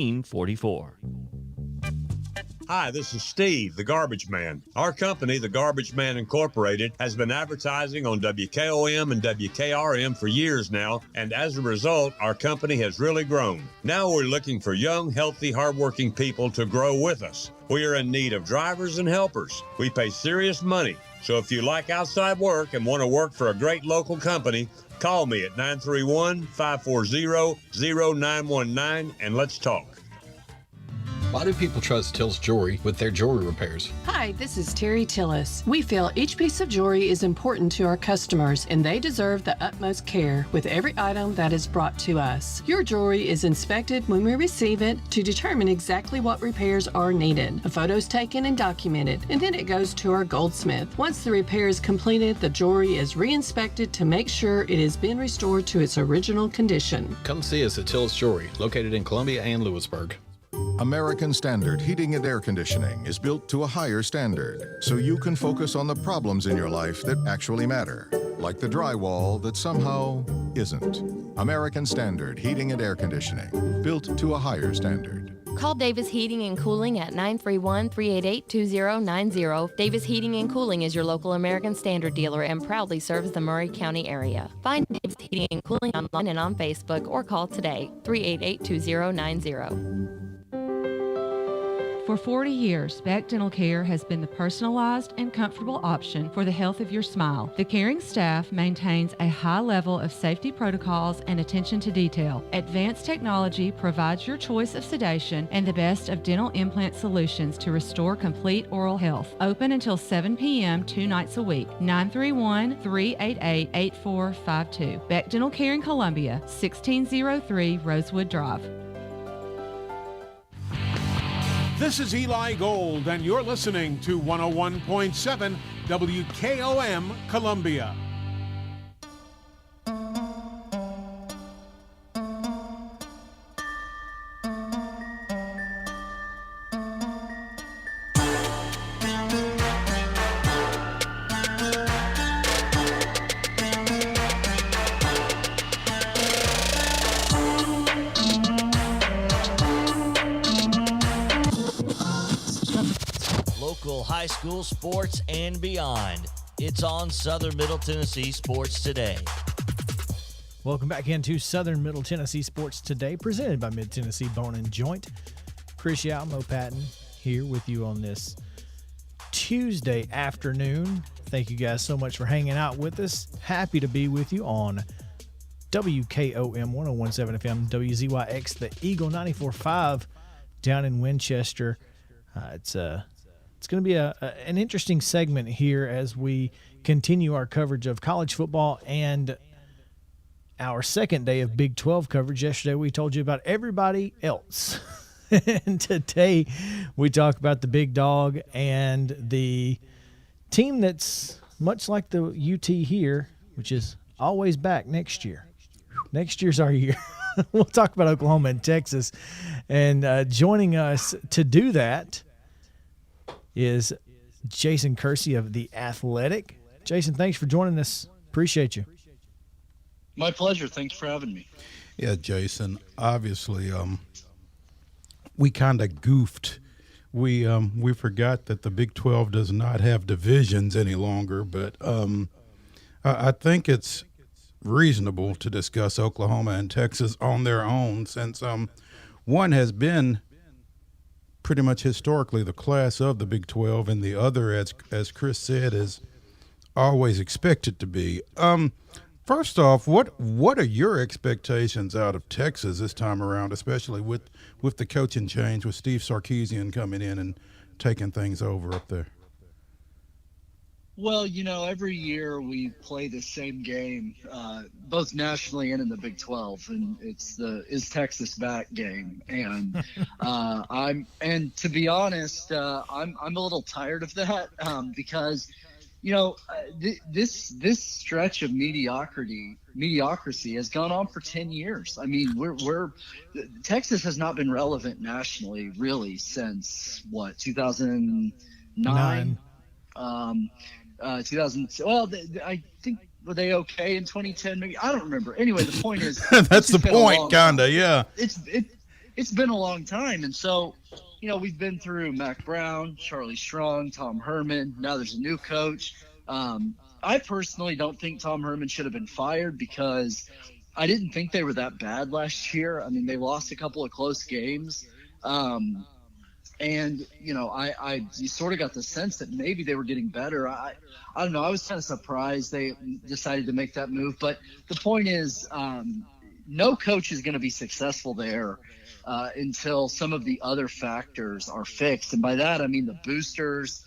Hi, this is Steve, the Garbage Man. Our company, the Garbage Man Incorporated, has been advertising on WKOM and WKRM for years now, and as a result, our company has really grown. Now we're looking for young, healthy, hardworking people to grow with us. We are in need of drivers and helpers. We pay serious money, so if you like outside work and want to work for a great local company, call me at 931-540-0919 and let's talk. Why do people trust Tillis Jewelry with their jewelry repairs? Hi, this is Terry Tillis. We feel each piece of jewelry is important to our customers, and they deserve the utmost care with every item that is brought to us. Your jewelry is inspected when we receive it to determine exactly what repairs are needed. A photo is taken and documented, and then it goes to our goldsmith. Once the repair is completed, the jewelry is re-inspected to make sure it has been restored to its original condition. Come see us at Tillis Jewelry, located in Columbia and Lewisburg. American Standard Heating and Air Conditioning is built to a higher standard, so you can focus on the problems in your life that actually matter, like the drywall that somehow isn't. American Standard Heating and Air Conditioning, built to a higher standard. Call Davis Heating and Cooling at 931-388-2090. Davis Heating and Cooling is your local American Standard dealer and proudly serves the Murray County area. Find Davis Heating and Cooling online and on Facebook or call today, 388-2090. For 40 years, Beck Dental Care has been the personalized and comfortable option for the health of your smile. The caring staff maintains a high level of safety protocols and attention to detail. Advanced technology provides your choice of sedation and the best of dental implant solutions to restore complete oral health. Open until 7 p.m. 2 nights a week. 931-388-8452. Beck Dental Care in Columbia, 1603 Rosewood Drive. This is Eli Gold, and you're listening to 101.7 WKOM Columbia. High school sports and beyond. It's on Southern Middle Tennessee Sports Today. Welcome back into Southern Middle Tennessee Sports Today, presented by Mid-Tennessee Bone and Joint. Chris Yow, Mo Patton here with you on this Tuesday afternoon. Thank you guys so much for hanging out with us. Happy to be with you on WKOM 101.7 FM, WZYX, the Eagle 94.5 down in Winchester. It's going to be an interesting segment here as we continue our coverage of college football and our second day of Big 12 coverage. Yesterday we told you about everybody else. And today we talk about the big dog and the team that's much like the UT here, which is always back next year. Next year's our year. We'll talk about Oklahoma and Texas. And joining us to do that is Jason Kersey of The Athletic. Jason, thanks for joining us. Appreciate you. My pleasure. Thanks for having me. Yeah, Jason, obviously we kind of goofed. We forgot that the Big 12 does not have divisions any longer, but I think it's reasonable to discuss Oklahoma and Texas on their own, since one has been pretty much historically the class of the Big 12, and the other, as Chris said, is always expected to be. First off, what are your expectations out of Texas this time around, especially with the coaching change, with Steve Sarkisian coming in and taking things over up there? Well, every year we play the same game, both nationally and in the Big 12, and it's the "Is Texas Back" game. And and to be honest, I'm a little tired of that because, this stretch of mediocrity has gone on for 10 years. I mean, Texas has not been relevant nationally really since 2009. 2000. Well, I think, were they okay in 2010? Maybe, I don't remember. Anyway, the point is that's the point, kinda. Yeah. It's been a long time, and so we've been through Mac Brown, Charlie Strong, Tom Herman. Now there's a new coach. I personally don't think Tom Herman should have been fired because I didn't think they were that bad last year. I mean, they lost a couple of close games. And, I sort of got the sense that maybe they were getting better. I don't know. I was kind of surprised they decided to make that move. But the point is, no coach is going to be successful there until some of the other factors are fixed. And by that, I mean the boosters,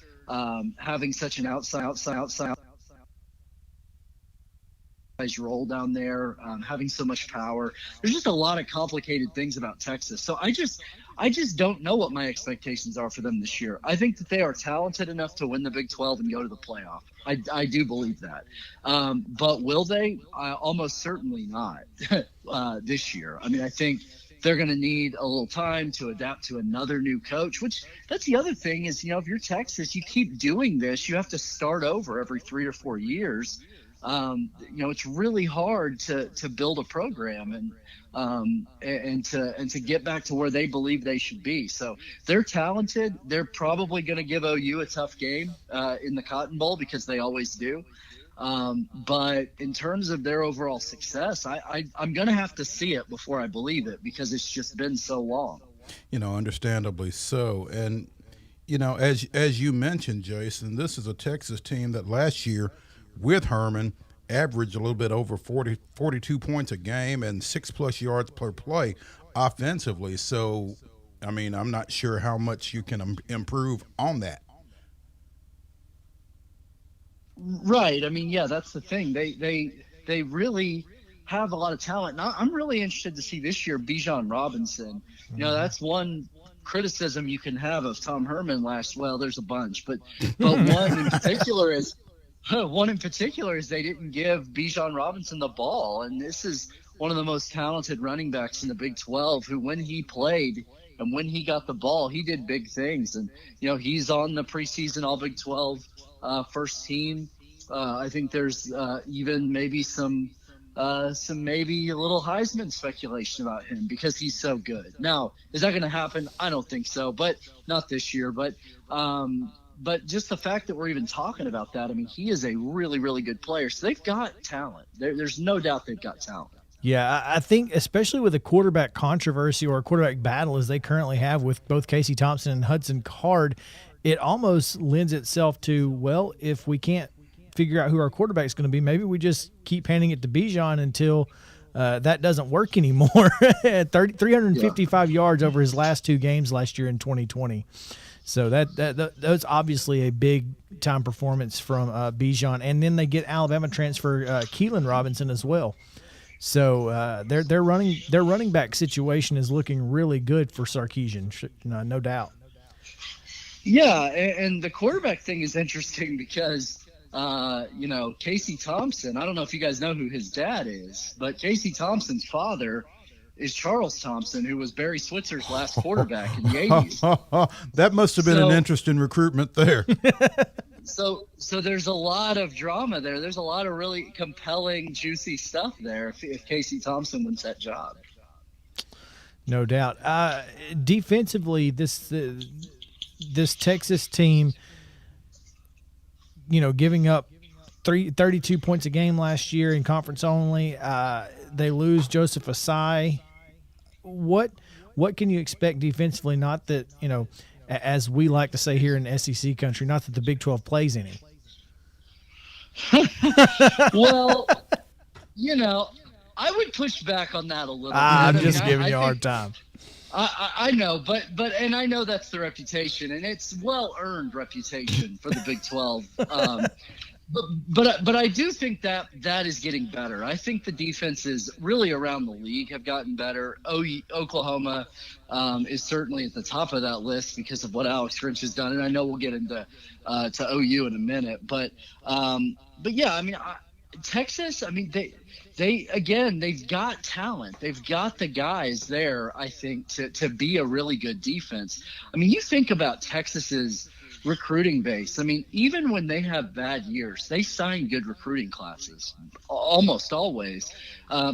having such an outside role down there, having so much power. There's just a lot of complicated things about Texas. So I just don't know what my expectations are for them this year. I think that they are talented enough to win the Big 12 and go to the playoff. I do believe that. But will they? Almost certainly not this year. I mean, I think they're going to need a little time to adapt to another new coach, which that's the other thing is, if you're Texas, you keep doing this, you have to start over every 3 or 4 years. It's really hard to build a program and to get back to where they believe they should be. So they're talented. They're probably going to give OU a tough game in the Cotton Bowl because they always do. But in terms of their overall success, I'm going to have to see it before I believe it because it's just been so long. Understandably so. And, as you mentioned, Jason, this is a Texas team that last year with Herman averaged a little bit over 42 points a game and 6+ yards per play offensively. So, I mean, I'm not sure how much you can improve on that. Right. I mean, yeah, that's the thing. They really have a lot of talent. And I'm really interested to see this year Bijan Robinson. That's one criticism you can have of Tom Herman well, there's a bunch, but one in particular is they didn't give Bijan Robinson the ball. And this is one of the most talented running backs in the Big 12 who, when he played and when he got the ball, he did big things. And, he's on the preseason All Big 12 first team. I think there's even maybe some maybe a little Heisman speculation about him because he's so good. Now, is that going to happen? I don't think so, but not this year. But just the fact that we're even talking about that, I mean, he is a really, really good player. So they've got talent. There's no doubt they've got talent. Yeah, I think especially with a quarterback controversy or a quarterback battle as they currently have with both Casey Thompson and Hudson Card, it almost lends itself to, well, if we can't figure out who our quarterback is going to be, maybe we just keep handing it to Bijan until that doesn't work anymore. 355 yards over his last 2 games last year in 2020. So that's obviously a big time performance from Bijan, and then they get Alabama transfer Keelan Robinson as well. So their running back situation is looking really good for Sarkisian, no doubt. Yeah, and the quarterback thing is interesting because Casey Thompson. I don't know if you guys know who his dad is, but Casey Thompson's father is Charles Thompson, who was Barry Switzer's last quarterback in the 80s. That must have been an interesting recruitment there. So there's a lot of drama there. There's a lot of really compelling, juicy stuff there if Casey Thompson wins that job. No doubt. Defensively, this Texas team, giving up 32 points a game last year in conference only. They lose Joseph Asai. What can you expect defensively? Not that, as we like to say here in SEC country, not that the Big 12 plays any. Well, I would push back on that a little bit. I'm just giving you a hard time. I know, but and I know that's the reputation, and it's well-earned reputation for the Big 12. But I do think that is getting better. I think the defenses really around the league have gotten better. Oklahoma is certainly at the top of that list because of what Alex Grinch has done, and I know we'll get into to OU in a minute. But yeah, I mean, Texas. I mean, they've got talent. They've got the guys there, I think, to be a really good defense. I mean, you think about Texas's recruiting base. I mean, even when they have bad years, they sign good recruiting classes almost always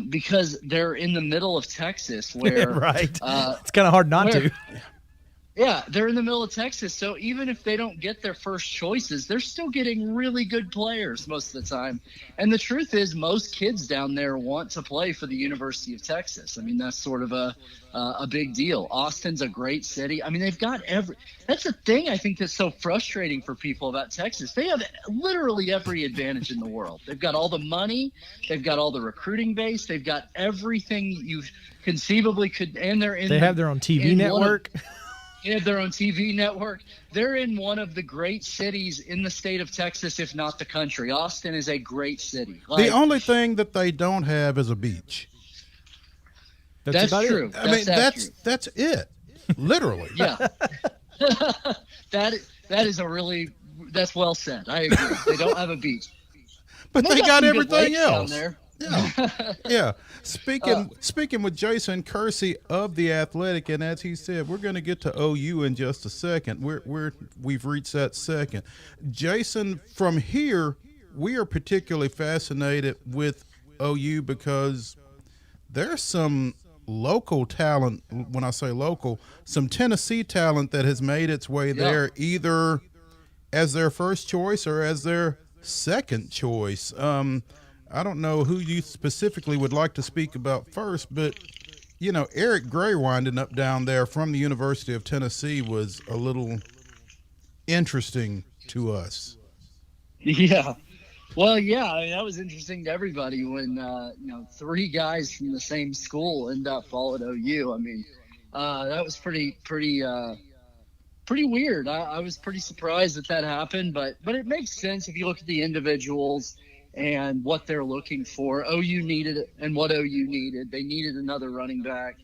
because they're in the middle of Texas where right. It's kind of hard not to. Yeah, they're in the middle of Texas, so even if they don't get their first choices, they're still getting really good players most of the time. And the truth is, most kids down there want to play for the University of Texas. I mean, that's sort of a big deal. Austin's a great city. I mean, they've got that's the thing I think that's so frustrating for people about Texas. They have literally every advantage in the world. They've got all the money, they've got all the recruiting base, they've got everything you conceivably could, and they have their own TV network. They have their own TV network. They're in one of the great cities in the state of Texas, if not the country. Austin is a great city. The only thing that they don't have is a beach. That's true. I mean, that's it. Literally. Yeah. That is that's well said. I agree. They don't have a beach. But they got some good everything lakes down else. there. Yeah. Yeah. Speaking with Jason Kersey of The Athletic, and as he said, we're going to get to OU in just a second. We've reached that second. Jason, from here, we are particularly fascinated with OU because there's some local talent. When I say local, some Tennessee talent that has made its way there, either as their first choice or as their second choice. I don't know who you specifically would like to speak about first, but, you know, Eric Gray winding up down there from the University of Tennessee was a little interesting to us. Yeah. Well, yeah, I mean, that was interesting to everybody when, 3 guys from the same school end up followed OU. I mean, that was pretty weird. I was pretty surprised that happened, but it makes sense if you look at the individuals and what they're looking for. OU needed it, and what OU needed. They needed another running back.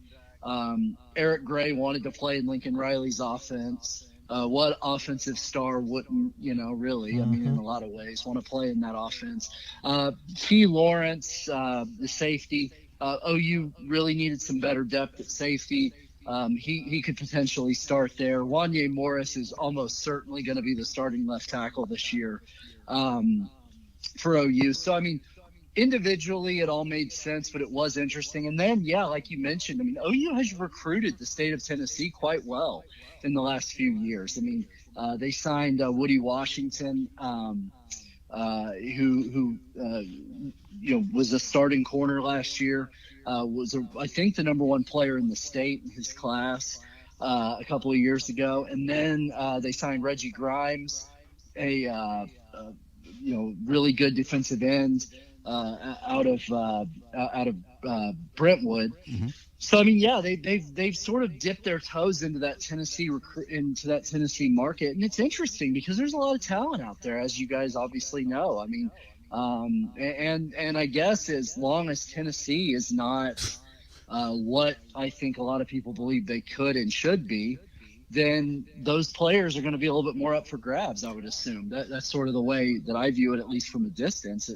Eric Gray wanted to play in Lincoln Riley's offense. What offensive star wouldn't, really, I mean, in a lot of ways, want to play in that offense. Key Lawrence, the safety, OU really needed some better depth at safety. He could potentially start there. Yow and Maurice is almost certainly going to be the starting left tackle this year for OU. So, I mean, individually it all made sense, but it was interesting. And then, like you mentioned, I mean, OU has recruited the state of Tennessee quite well in the last few years. I mean, they signed Woody Washington, who was a starting corner last year, was I think the number 1 player in the state in his class a couple of years ago. And then they signed Reggie Grimes, a really good defensive end out of Brentwood. Mm-hmm. So I mean, they've sort of dipped their toes into that Tennessee market, and it's interesting because there's a lot of talent out there, as you guys obviously know. I mean, and I guess as long as Tennessee is not what I think a lot of people believe they could and should be, then those players are going to be a little bit more up for grabs, I would assume. That's sort of the way that I view it, at least from a distance.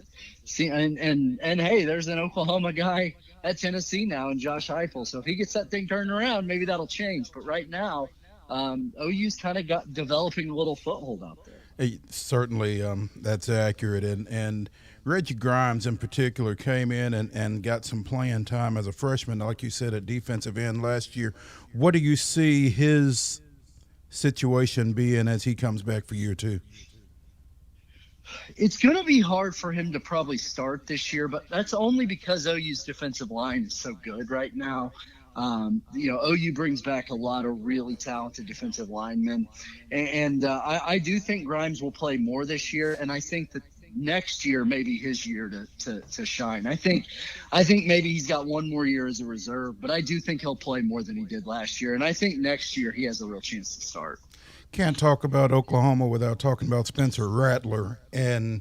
And hey, there's an Oklahoma guy at Tennessee now, and Josh Heupel. So if he gets that thing turned around, maybe that'll change. But right now, OU's kind of developing a little foothold out there. Certainly, that's accurate. And Reggie Grimes in particular came in and got some playing time as a freshman, like you said, at defensive end last year. What do you see his situation being as he comes back for year 2? It's going to be hard for him to probably start this year, but that's only because OU's defensive line is so good right now. OU brings back a lot of really talented defensive linemen, and I do think Grimes will play more this year, and I think that next year may be his year to shine. I think maybe he's got 1 more year as a reserve, but I do think he'll play more than he did last year, and I think next year he has a real chance to start. Can't talk about Oklahoma without talking about Spencer Rattler and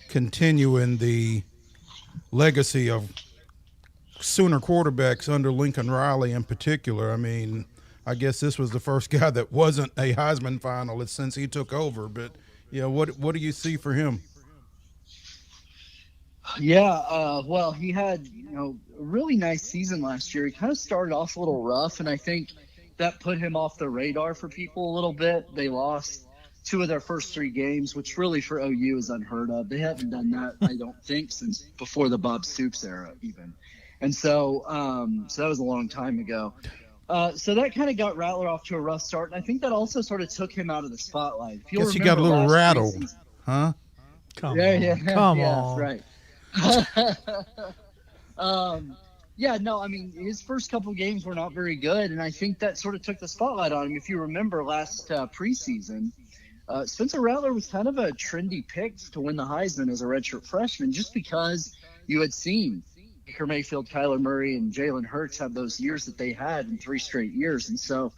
continuing the legacy of Sooner quarterbacks under Lincoln Riley in particular. I mean, I guess this was the first guy that wasn't a Heisman finalist since he took over, but what do you see for him? Yeah, well, he had a really nice season last year. He kind of started off a little rough, and I think that put him off the radar for people a little bit. They lost 2 of their first 3 games, which really for OU is unheard of. They haven't done that, I don't think, since before the Bob Stoops era even. And so that was a long time ago. So that kind of got Rattler off to a rough start, and I think that also sort of took him out of the spotlight. If you'll Guess he got a remember little last rattled, preseason- huh? Come on. Yeah, right. Yeah, no, I mean, his first couple games were not very good, and I think that sort of took the spotlight on him. If you remember last preseason, Spencer Rattler was kind of a trendy pick to win the Heisman as a redshirt freshman, just because you had seen Baker Mayfield, Kyler Murray, and Jalen Hurts have those years that they had in 3 straight years. And so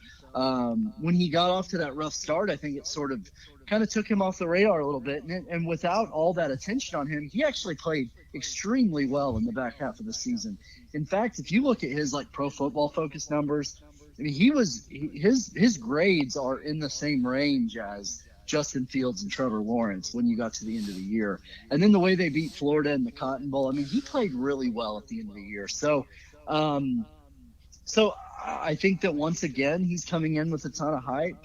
when he got off to that rough start, I think it sort of kind of took him off the radar a little bit. And without all that attention on him, he actually played extremely well in the back half of the season. In fact, if you look at his Pro Football Focus numbers, I mean, his grades are in the same range as Justin Fields and Trevor Lawrence when you got to the end of the year. And then the way they beat Florida in the Cotton Bowl, I mean, he played really well at the end of the year. So I think that once again, he's coming in with a ton of hype.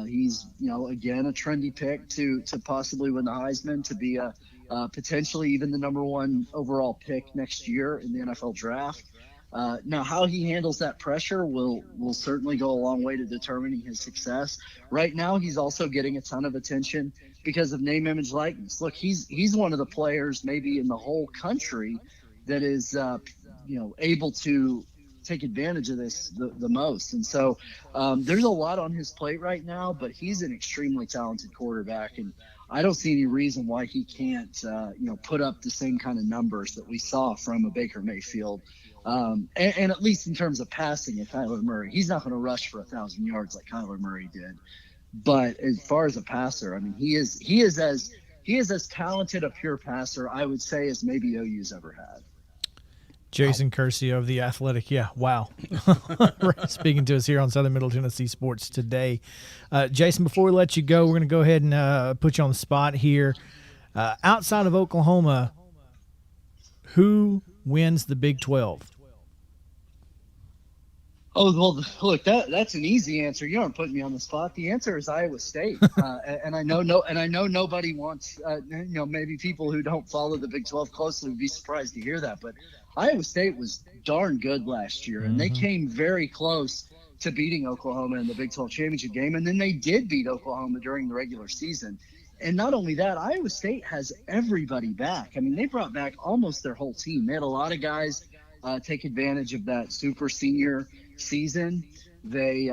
He's, again, a trendy pick to possibly win the Heisman, to be potentially even the number 1 overall pick next year in the NFL draft. Now, how he handles that pressure will certainly go a long way to determining his success. Right now, he's also getting a ton of attention because of name, image, likeness. Look, he's one of the players maybe in the whole country that is, able to take advantage of this the most. And so there's a lot on his plate right now, but he's an extremely talented quarterback, and I don't see any reason why he can't, put up the same kind of numbers that we saw from a Baker Mayfield. And at least in terms of passing at Kyler Murray, he's not going to rush for 1,000 yards like Kyler Murray did. But as far as a passer, I mean, he is as talented a pure passer, I would say, as maybe OU's ever had. Jason Curcio of The Athletic. Yeah, wow. Speaking to us here on Southern Middle Tennessee Sports Today. Jason, before we let you go, we're going to go ahead and put you on the spot here. Outside of Oklahoma, who wins the Big 12? Oh, well, look, that's an easy answer. You aren't putting me on the spot. The answer is Iowa State. And I know nobody wants, maybe people who don't follow the Big 12 closely would be surprised to hear that. But Iowa State was darn good last year, and they came very close to beating Oklahoma in the Big 12 championship game. And then they did beat Oklahoma during the regular season. And not only that, Iowa State has everybody back. I mean, they brought back almost their whole team. They had a lot of guys take advantage of that super senior season. They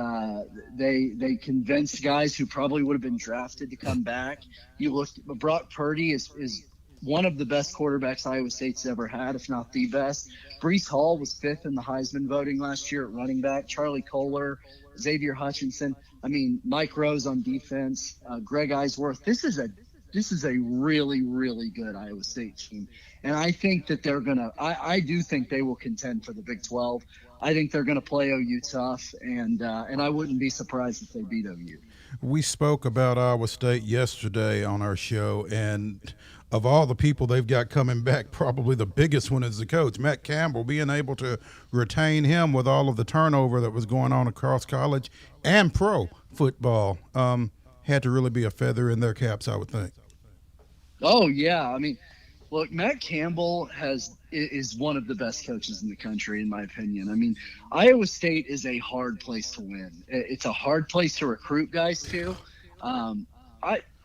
convinced guys who probably would have been drafted to come back. You look, Brock Purdy is one of the best quarterbacks Iowa State's ever had, if not the best. Breece Hall was 5th in the Heisman voting last year at running back. Charlie Kohler, Xavier Hutchinson. I mean, Mike Rose on defense, Greg Eisworth. This is a really, really good Iowa State team. And I think that I do think they will contend for the Big 12. I think they're going to play OU tough, and I wouldn't be surprised if they beat OU. We spoke about Iowa State yesterday on our show, and of all the people they've got coming back, probably the biggest one is the coach, Matt Campbell. Being able to retain him with all of the turnover that was going on across college and pro football had to really be a feather in their caps, I would think. Oh, yeah. I mean, look, Matt Campbell is one of the best coaches in the country, in my opinion. I mean, Iowa State is a hard place to win. It's a hard place to recruit guys to.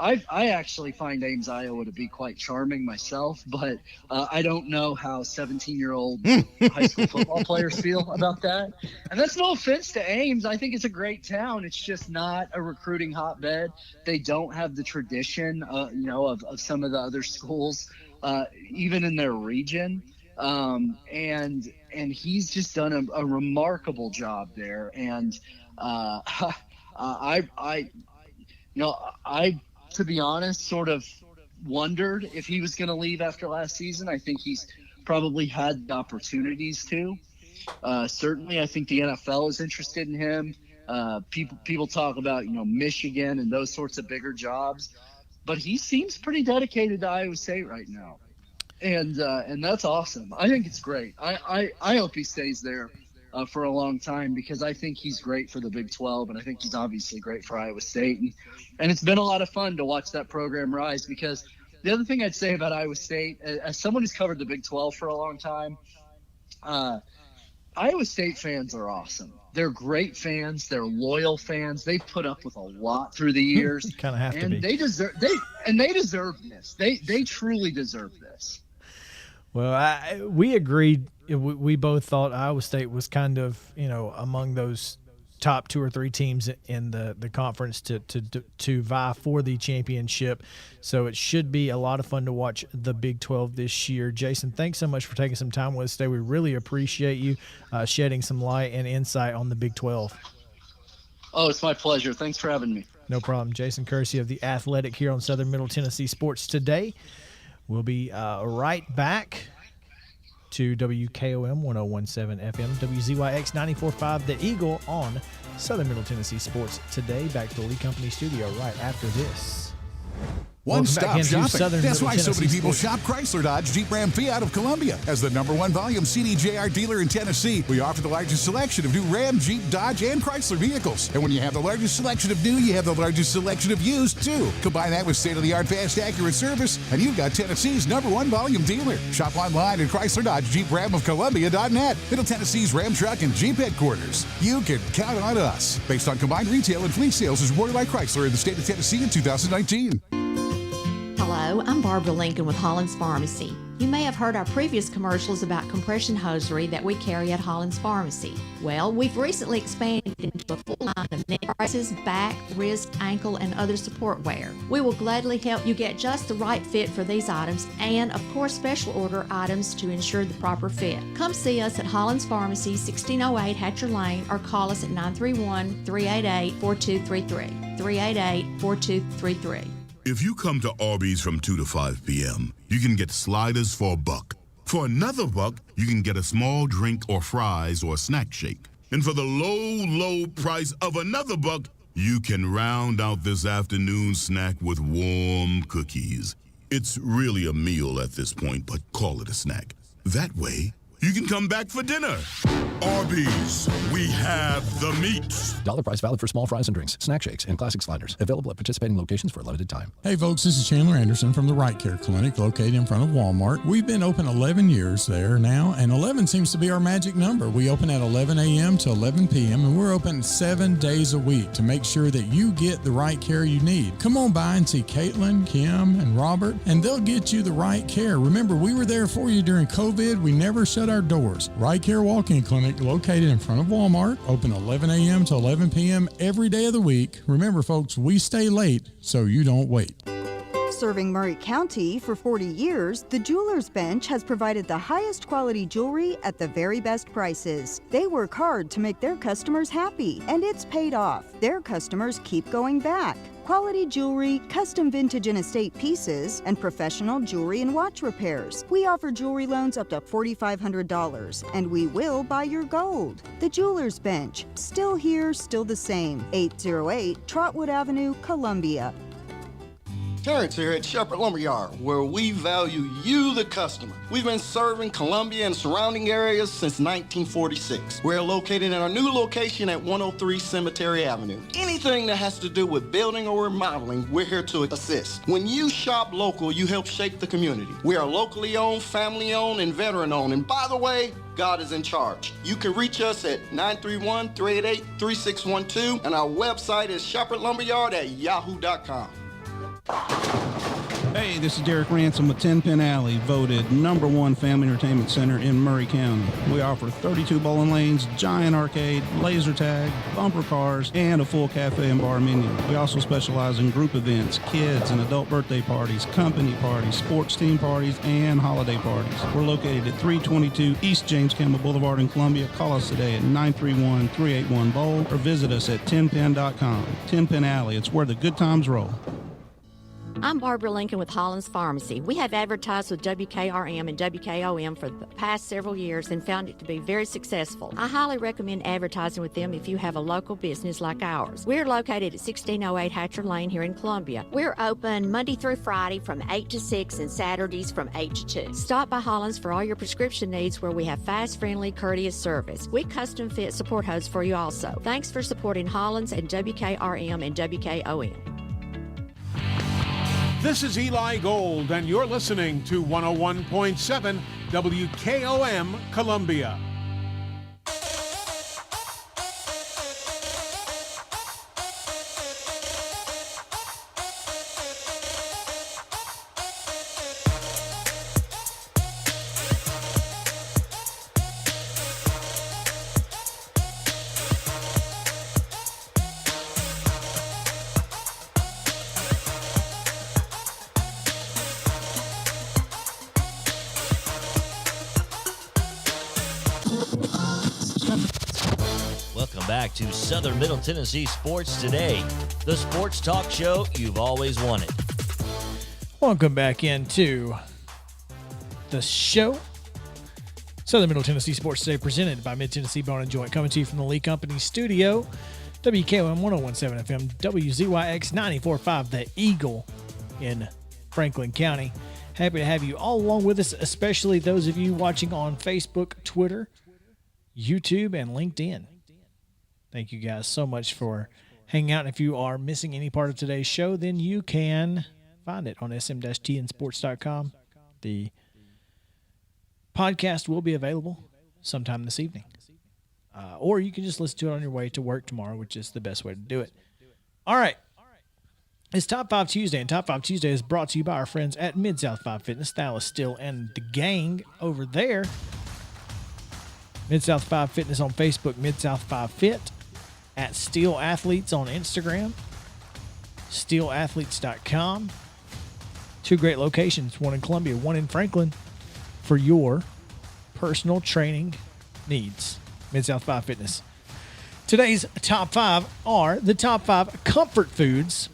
I actually find Ames, Iowa to be quite charming myself, but I don't know how 17-year-old high school football players feel about that. And that's no offense to Ames. I think it's a great town. It's just not a recruiting hotbed. They don't have the tradition, of some of the other schools, even in their region. And he's just done a remarkable job there. And I to be honest, sort of wondered if he was going to leave after last season. I think he's probably had the opportunities to. Certainly, I think the NFL is interested in him. People talk about, Michigan and those sorts of bigger jobs. But he seems pretty dedicated to Iowa State right now. And that's awesome. I think it's great. I hope he stays there for a long time, because I think he's great for the Big 12, and I think he's obviously great for Iowa State. And it's been a lot of fun to watch that program rise, because the other thing I'd say about Iowa State, as someone who's covered the Big 12 for a long time, Iowa State fans are awesome. They're great fans. They're loyal fans. They've put up with a lot through the years. Kind of have to and be. They deserve this. They truly deserve this. Well, we agreed. We both thought Iowa State was kind of, among those top 2 or 3 teams in the conference to vie for the championship. So it should be a lot of fun to watch the Big 12 this year. Jason, thanks so much for taking some time with us today. We really appreciate you shedding some light and insight on the Big 12. Oh, it's my pleasure. Thanks for having me. No problem. Jason Kersey of The Athletic here on Southern Middle Tennessee Sports Today. We'll be right back to WKOM 101.7 FM, WZYX 94.5 The Eagle on Southern Middle Tennessee Sports Today. Back to the Lee Company studio right after this. One-stop shopping. That's why so many people Sports. shop Chrysler, Dodge, Jeep, Ram, Fiat of Columbia. As the #1 volume CDJR dealer in Tennessee, we offer the largest selection of new Ram, Jeep, Dodge, and Chrysler vehicles. And when you have the largest selection of new, you have the largest selection of used, too. Combine that with state-of-the-art, fast, accurate service, and you've got Tennessee's #1 volume dealer. Shop online at Chrysler, Dodge, Jeep, Ram of Columbia.net. Middle Tennessee's Ram Truck and Jeep headquarters. You can count on us. Based on combined retail and fleet sales as reported by Chrysler in the state of Tennessee in 2019. Hello, I'm Barbara Lincoln with Holland's Pharmacy. You may have heard our previous commercials about compression hosiery that we carry at Holland's Pharmacy. Well, we've recently expanded into a full line of neck braces, back, wrist, ankle, and other support wear. We will gladly help you get just the right fit for these items and, of course, special order items to ensure the proper fit. Come see us at Holland's Pharmacy, 1608 Hatcher Lane, or call us at 931-388-4233. 388-4233. If you come to Arby's from 2 to 5 p.m., you can get sliders for $1. For another $1, you can get a small drink or fries or a snack shake. And for the low, low price of another $1, you can round out this afternoon snack with warm cookies. It's really a meal at this point, but call it a snack. That way, you can come back for dinner. Arby's, we have the meat. Dollar price valid for small fries and drinks, snack shakes, and classic sliders. Available at participating locations for a limited time. Hey folks, this is Chandler Anderson from the Right Care Clinic located in front of Walmart. We've been open 11 years there now, and 11 seems to be our magic number. We open at 11 a.m. to 11 p.m., and we're open 7 days a week to make sure that you get the right care you need. Come on by and see Caitlin, Kim, and Robert, and they'll get you the right care. Remember, we were there for you during COVID. We never shut our doors. Right Care Walk-In Clinic located in front of Walmart, open 11 a.m. to 11 p.m. every day of the week. Remember, folks, we stay late so you don't wait. Serving Murray County for 40 years, the Jewelers Bench has provided the highest quality jewelry at the very best prices. They work hard to make their customers happy, and it's paid off. Their customers keep going back. Quality jewelry, custom vintage and estate pieces, and professional jewelry and watch repairs. We offer jewelry loans up to $4,500, and we will buy your gold. The Jewelers Bench, still here, still the same. 808 Trotwood Avenue, Columbia. Terrence here at Shepherd Lumberyard, where we value you, the customer. We've been serving Columbia and surrounding areas since 1946. We're located in our new location at 103 Cemetery Avenue. Anything that has to do with building or remodeling, we're here to assist. When you shop local, you help shape the community. We are locally owned, family owned, and veteran owned. And by the way, God is in charge. You can reach us at 931-388-3612, and our website is shepherdlumberyard@yahoo.com. Hey, this is Derek Ransom with 10 Pin Alley, voted #1 family entertainment center in Murray County. We offer 32 bowling lanes, giant arcade, laser tag, bumper cars, and a full cafe and bar menu. We also specialize in group events, kids and adult birthday parties, company parties, sports team parties, and holiday parties. We're located at 322 East James Campbell Boulevard in Columbia. Call us today at 931-381-BOWL or visit us at 10pin.com. 10 Pin Alley, it's where the good times roll. I'm Barbara Lincoln with Holland's Pharmacy. We have advertised with WKRM and WKOM for the past several years and found it to be very successful. I highly recommend advertising with them if you have a local business like ours. We're located at 1608 Hatcher Lane here in Columbia. We're open Monday through Friday from 8 to 6 and Saturdays from 8 to 2. Stop by Holland's for all your prescription needs where we have fast, friendly, courteous service. We custom fit support hose for you also. Thanks for supporting Holland's and WKRM and WKOM. This is Eli Gold, and you're listening to 101.7 WKOM Columbia. to Southern Middle Tennessee Sports Today, the sports talk show you've always wanted. Welcome back into the show. Southern Middle Tennessee Sports Today, presented by Mid-Tennessee Bone and Joint, coming to you from the Lee Company studio. WKOM 101.7 FM, WZYX 94.5, The Eagle in Franklin County. Happy to have you all along with us, especially those of you watching on Facebook, Twitter, YouTube, and LinkedIn. Thank you guys so much for hanging out. If you are missing any part of today's show, then you can find it on sm-tnsports.com. The podcast will be available sometime this evening. Or you can just listen to it on your way to work tomorrow, which is the best way to do it. All right. It's Top 5 Tuesday, and Top 5 Tuesday is brought to you by our friends at Mid-South 5 Fitness, Dallas Still, and the gang over there. Mid-South 5 Fitness on Facebook, Mid-South 5 Fit, at Steel Athletes on Instagram, steelathletes.com. Two great locations, one in Columbia, one in Franklin, for your personal training needs. Mid-South 5 Fitness. Today's top 5 are the top 5 comfort foods.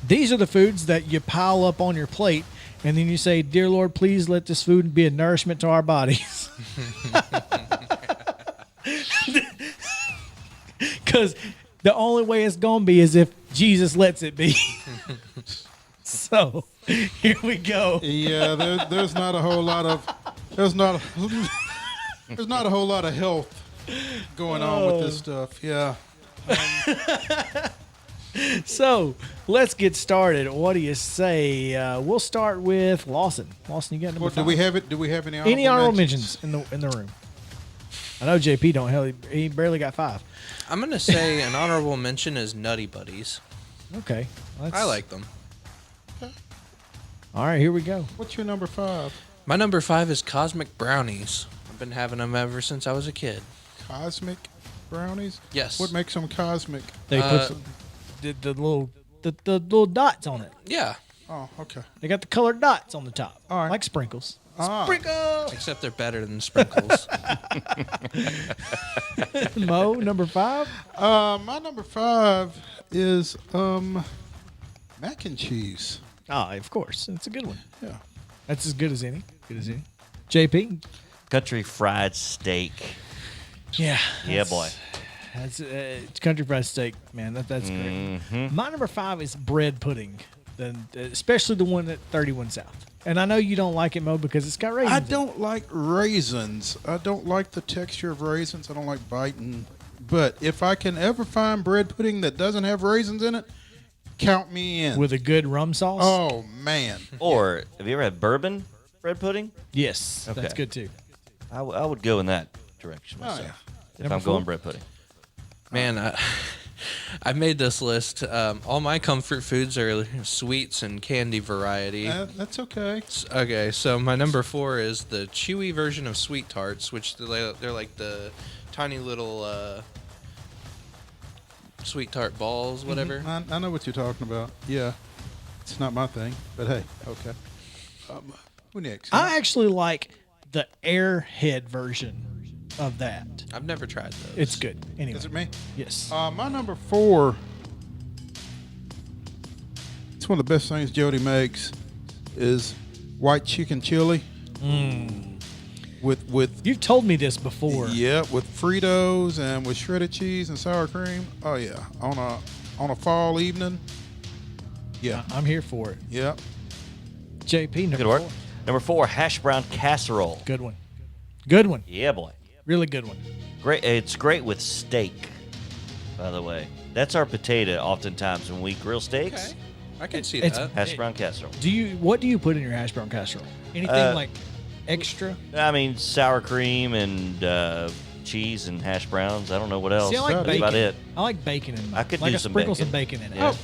These are the foods that you pile up on your plate, and then you say, "Dear Lord, please let this food be a nourishment to our bodies." Because the only way it's going to be is if Jesus lets it be. So, here we go. Yeah, there's not a whole lot of there's not a whole lot of health going on with this stuff. Yeah. So let's get started. What do you say? We'll start with Lawson. Lawson, you got number 5? Do we have it? Do we have any honorable Any honorable mentions in the room? I know JP don't. Hell, he barely got 5. I'm gonna say an honorable mention is Nutty Buddies. Okay, I like them. All right, here we go. What's your number 5? My number 5 is Cosmic Brownies. I've been having them ever since I was a kid. Cosmic brownies? Yes. What makes them cosmic? They put the little dots on it. Yeah. Oh, okay. They got the colored dots on the top, all right, like sprinkles. Sprinkles. Except they're better than sprinkles. Mo, number 5. My number 5 is mac and cheese. Oh, of course, it's a good one. Yeah, that's as good as any. Good as any. JP, country fried steak. Yeah. Yeah, boy. That's country fried steak, man. That's great. My number 5 is bread pudding, especially the one at 31 South. And I know you don't like it, Mo, because it's got raisins. I don't like raisins. I don't like the texture of raisins. I don't like biting. But if I can ever find bread pudding that doesn't have raisins in it, count me in. With a good rum sauce? Oh, man. Or have you ever had bourbon bread pudding? Yes, okay. That's good too. I would go in that direction myself if Number I'm 4? going bread pudding. Man, I made this list. All my comfort foods are sweets and candy variety. That's okay. Okay, so my number 4 is the chewy version of Sweet Tarts, which they're like the tiny little Sweet Tart balls, whatever. I know what you're talking about. Yeah. It's not my thing, but hey, okay. Who next? I actually like the Airhead version of that. I've never tried those. It's good. Anyway. Is it me? Yes. My number 4, it's one of the best things Jody makes, is white chicken chili. With You've told me this before. Yeah, with Fritos and with shredded cheese and sour cream. Oh yeah, on a fall evening. Yeah, I'm here for it. Yep. JP, number Good work. 4. Number 4, hash brown casserole. Good one. Good one. Yeah, boy. Really good one. Great. It's great with steak, by the way. That's our potato oftentimes when we grill steaks. Okay. I can see It's- that. Hash brown casserole. What do you put in your hash brown casserole? Anything like extra? I mean, sour cream and cheese and hash browns. I don't know what else. See, I like That's bacon. about it. I like bacon in mine. I could like do I some sprinkle bacon. some bacon in it. Yeah. Oh,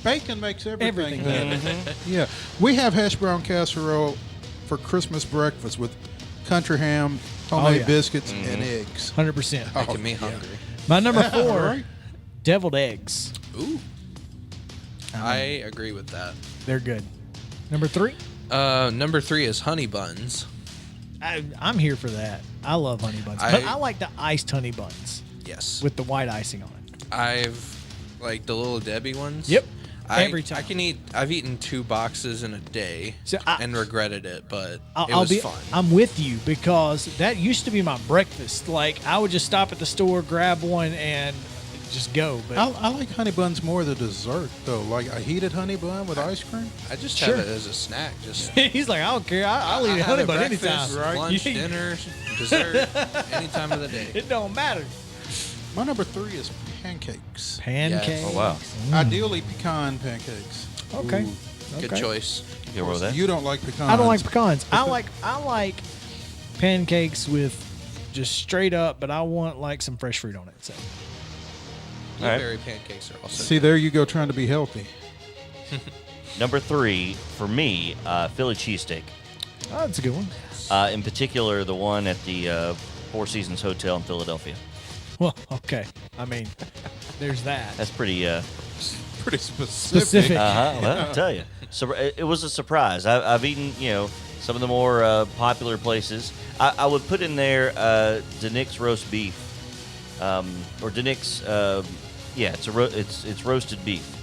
bacon makes everything Everything better. Yeah, we have hash brown casserole for Christmas breakfast with country ham, homemade biscuits, and eggs. 100%. Making me hungry. My number 4, Right? deviled eggs. Ooh. I agree with that. They're good. Number 3? Number 3 is honey buns. I'm here for that. I love honey buns. But I like the iced honey buns. Yes. With the white icing on it. I've like the Little Debbie ones. Yep. I, Every time. I've eaten 2 boxes in a day and regretted it, but it was fun. I'm with you because that used to be my breakfast. Like I would just stop at the store, grab one, and just go. But I like honey buns more the dessert though. Like a heated honey bun with ice cream. I just have it as a snack. Just he's like, I don't care. I'll eat a honey bun anytime. Right? Lunch, dinner, dessert, any time of the day. It don't matter. My number 3 is pancakes. Pancakes. Yes. Oh wow. Ideally pecan pancakes. Okay. Ooh. Good choice. You roll that? You don't like pecans. I don't like pecans. I like pancakes with just straight up, but I want like some fresh fruit on it. So. Blueberry pancakes are also. See, there you go, trying to be healthy. Number 3 for me, Philly cheesesteak. Oh, that's a good one. In particular, the one at the Four Seasons Hotel in Philadelphia. Well, okay. I mean, there's that. That's pretty pretty specific. Well, I'll tell you. So it was a surprise. I've eaten, some of the more popular places. I would put in there DeNick's roast beef, or DeNick's. It's roasted beef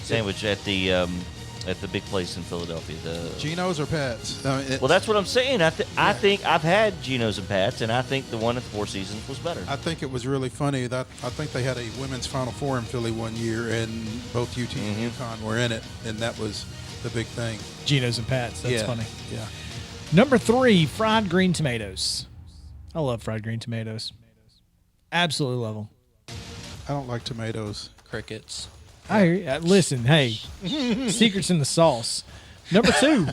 sandwich at the big place in Philadelphia. The Geno's or Pat's? Well, that's what I'm saying. I think I've had Geno's and Pat's, and I think the one at the Four Seasons was better. I think it was really funny that I think they had a women's Final Four in Philly one year, and both UT and UConn were in it, and that was the big thing. Geno's and Pat's. That's funny. Yeah. Number 3, fried green tomatoes. I love fried green tomatoes. Absolutely love them. I don't like tomatoes. Crickets. I hear you. Listen, hey, secrets in the sauce. Number 2.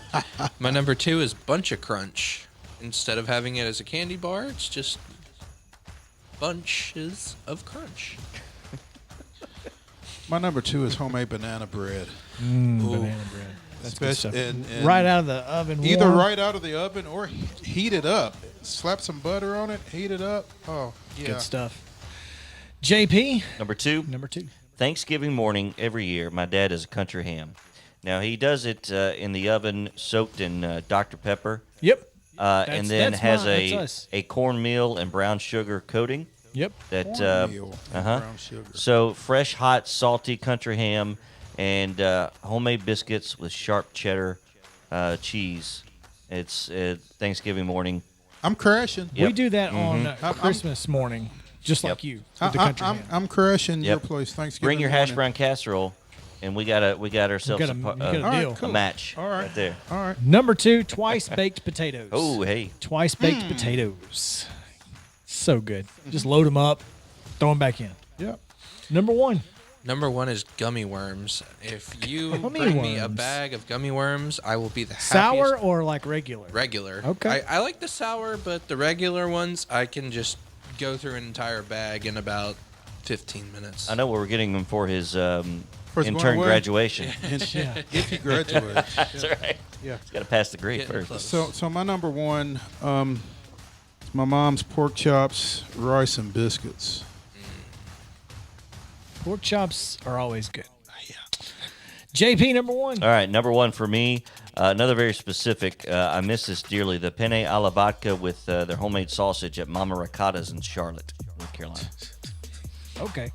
My number 2 is Bunch of Crunch. Instead of having it as a candy bar, it's just bunches of crunch. My number 2 is homemade banana bread. Banana bread. That's good stuff. And right out of the oven. Either warm. right out of the oven or heat it up. Slap some butter on it, heat it up. Oh, yeah. Good stuff. JP. Number 2. Thanksgiving morning every year, my dad does a country ham. Now, he does it in the oven soaked in Dr. Pepper. Yep. And then has that's a cornmeal and brown sugar coating. Yep. Cornmeal and brown sugar. So fresh, hot, salty country ham and homemade biscuits with sharp cheddar cheese. It's Thanksgiving morning. I'm crashing. We do that on Christmas morning, just like you. With the country ham. I'm crashing your place Thanksgiving Bring your hash morning. brown casserole, and we got ourselves a deal. a match right there. All right. Number 2, twice baked potatoes. Oh, hey. Twice baked potatoes. So good. Just load them up, throw them back in. Yep. Number 1. Number 1 is gummy worms. If you Gummy bring me a worms. bag of gummy worms, I will be the happiest. Sour or like regular? Regular. Okay. I like the sour, but the regular ones, I can just go through an entire bag in about 15 minutes. I know we're getting him for his going intern away. graduation. If you graduate. That's right. Yeah. He's got to pass the grade Getting first. close. So my number 1, is my mom's pork chops, rice, and biscuits. Pork chops are always good. Yeah. JP, number 1. All right, number 1 for me. Another very specific. I miss this dearly. The penne alla vodka with their homemade sausage at Mama Ricotta's in Charlotte, North Carolina. Okay.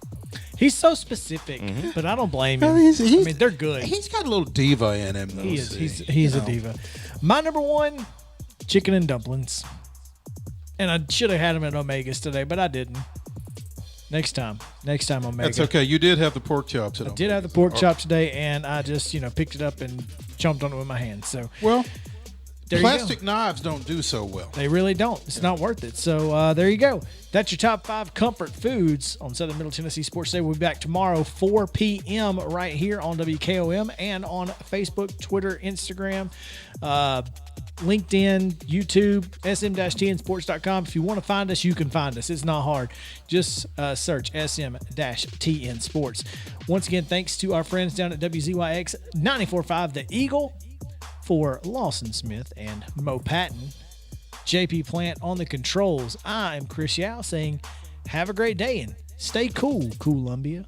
He's so specific, but I don't blame him. Well, he's- I mean, they're good. He's got a little diva in him, though. He is. see, He's you a know. diva. My number 1, chicken and dumplings. And I should have had them at Omega's today, but I didn't. Next time Omega. That's okay. You did have the pork chops. I did have the pork chop today, and I just picked it up and chomped on it with my hands. So Well, there you go. plastic knives don't do so well. They really don't. It's not worth it. So there you go. That's your top 5 comfort foods on Southern Middle Tennessee Sports Day. We'll be back tomorrow, 4 p.m. right here on WKOM and on Facebook, Twitter, Instagram, LinkedIn, YouTube, sm-tnsports.com. If you want to find us, you can find us. It's not hard. Just search sm-tn sports. Once again, thanks to our friends down at WZYX 94.5 The Eagle for Lawson Smith and Mo Patton. JP Plant on the controls. I'm Chris Yow saying have a great day and stay cool, Columbia.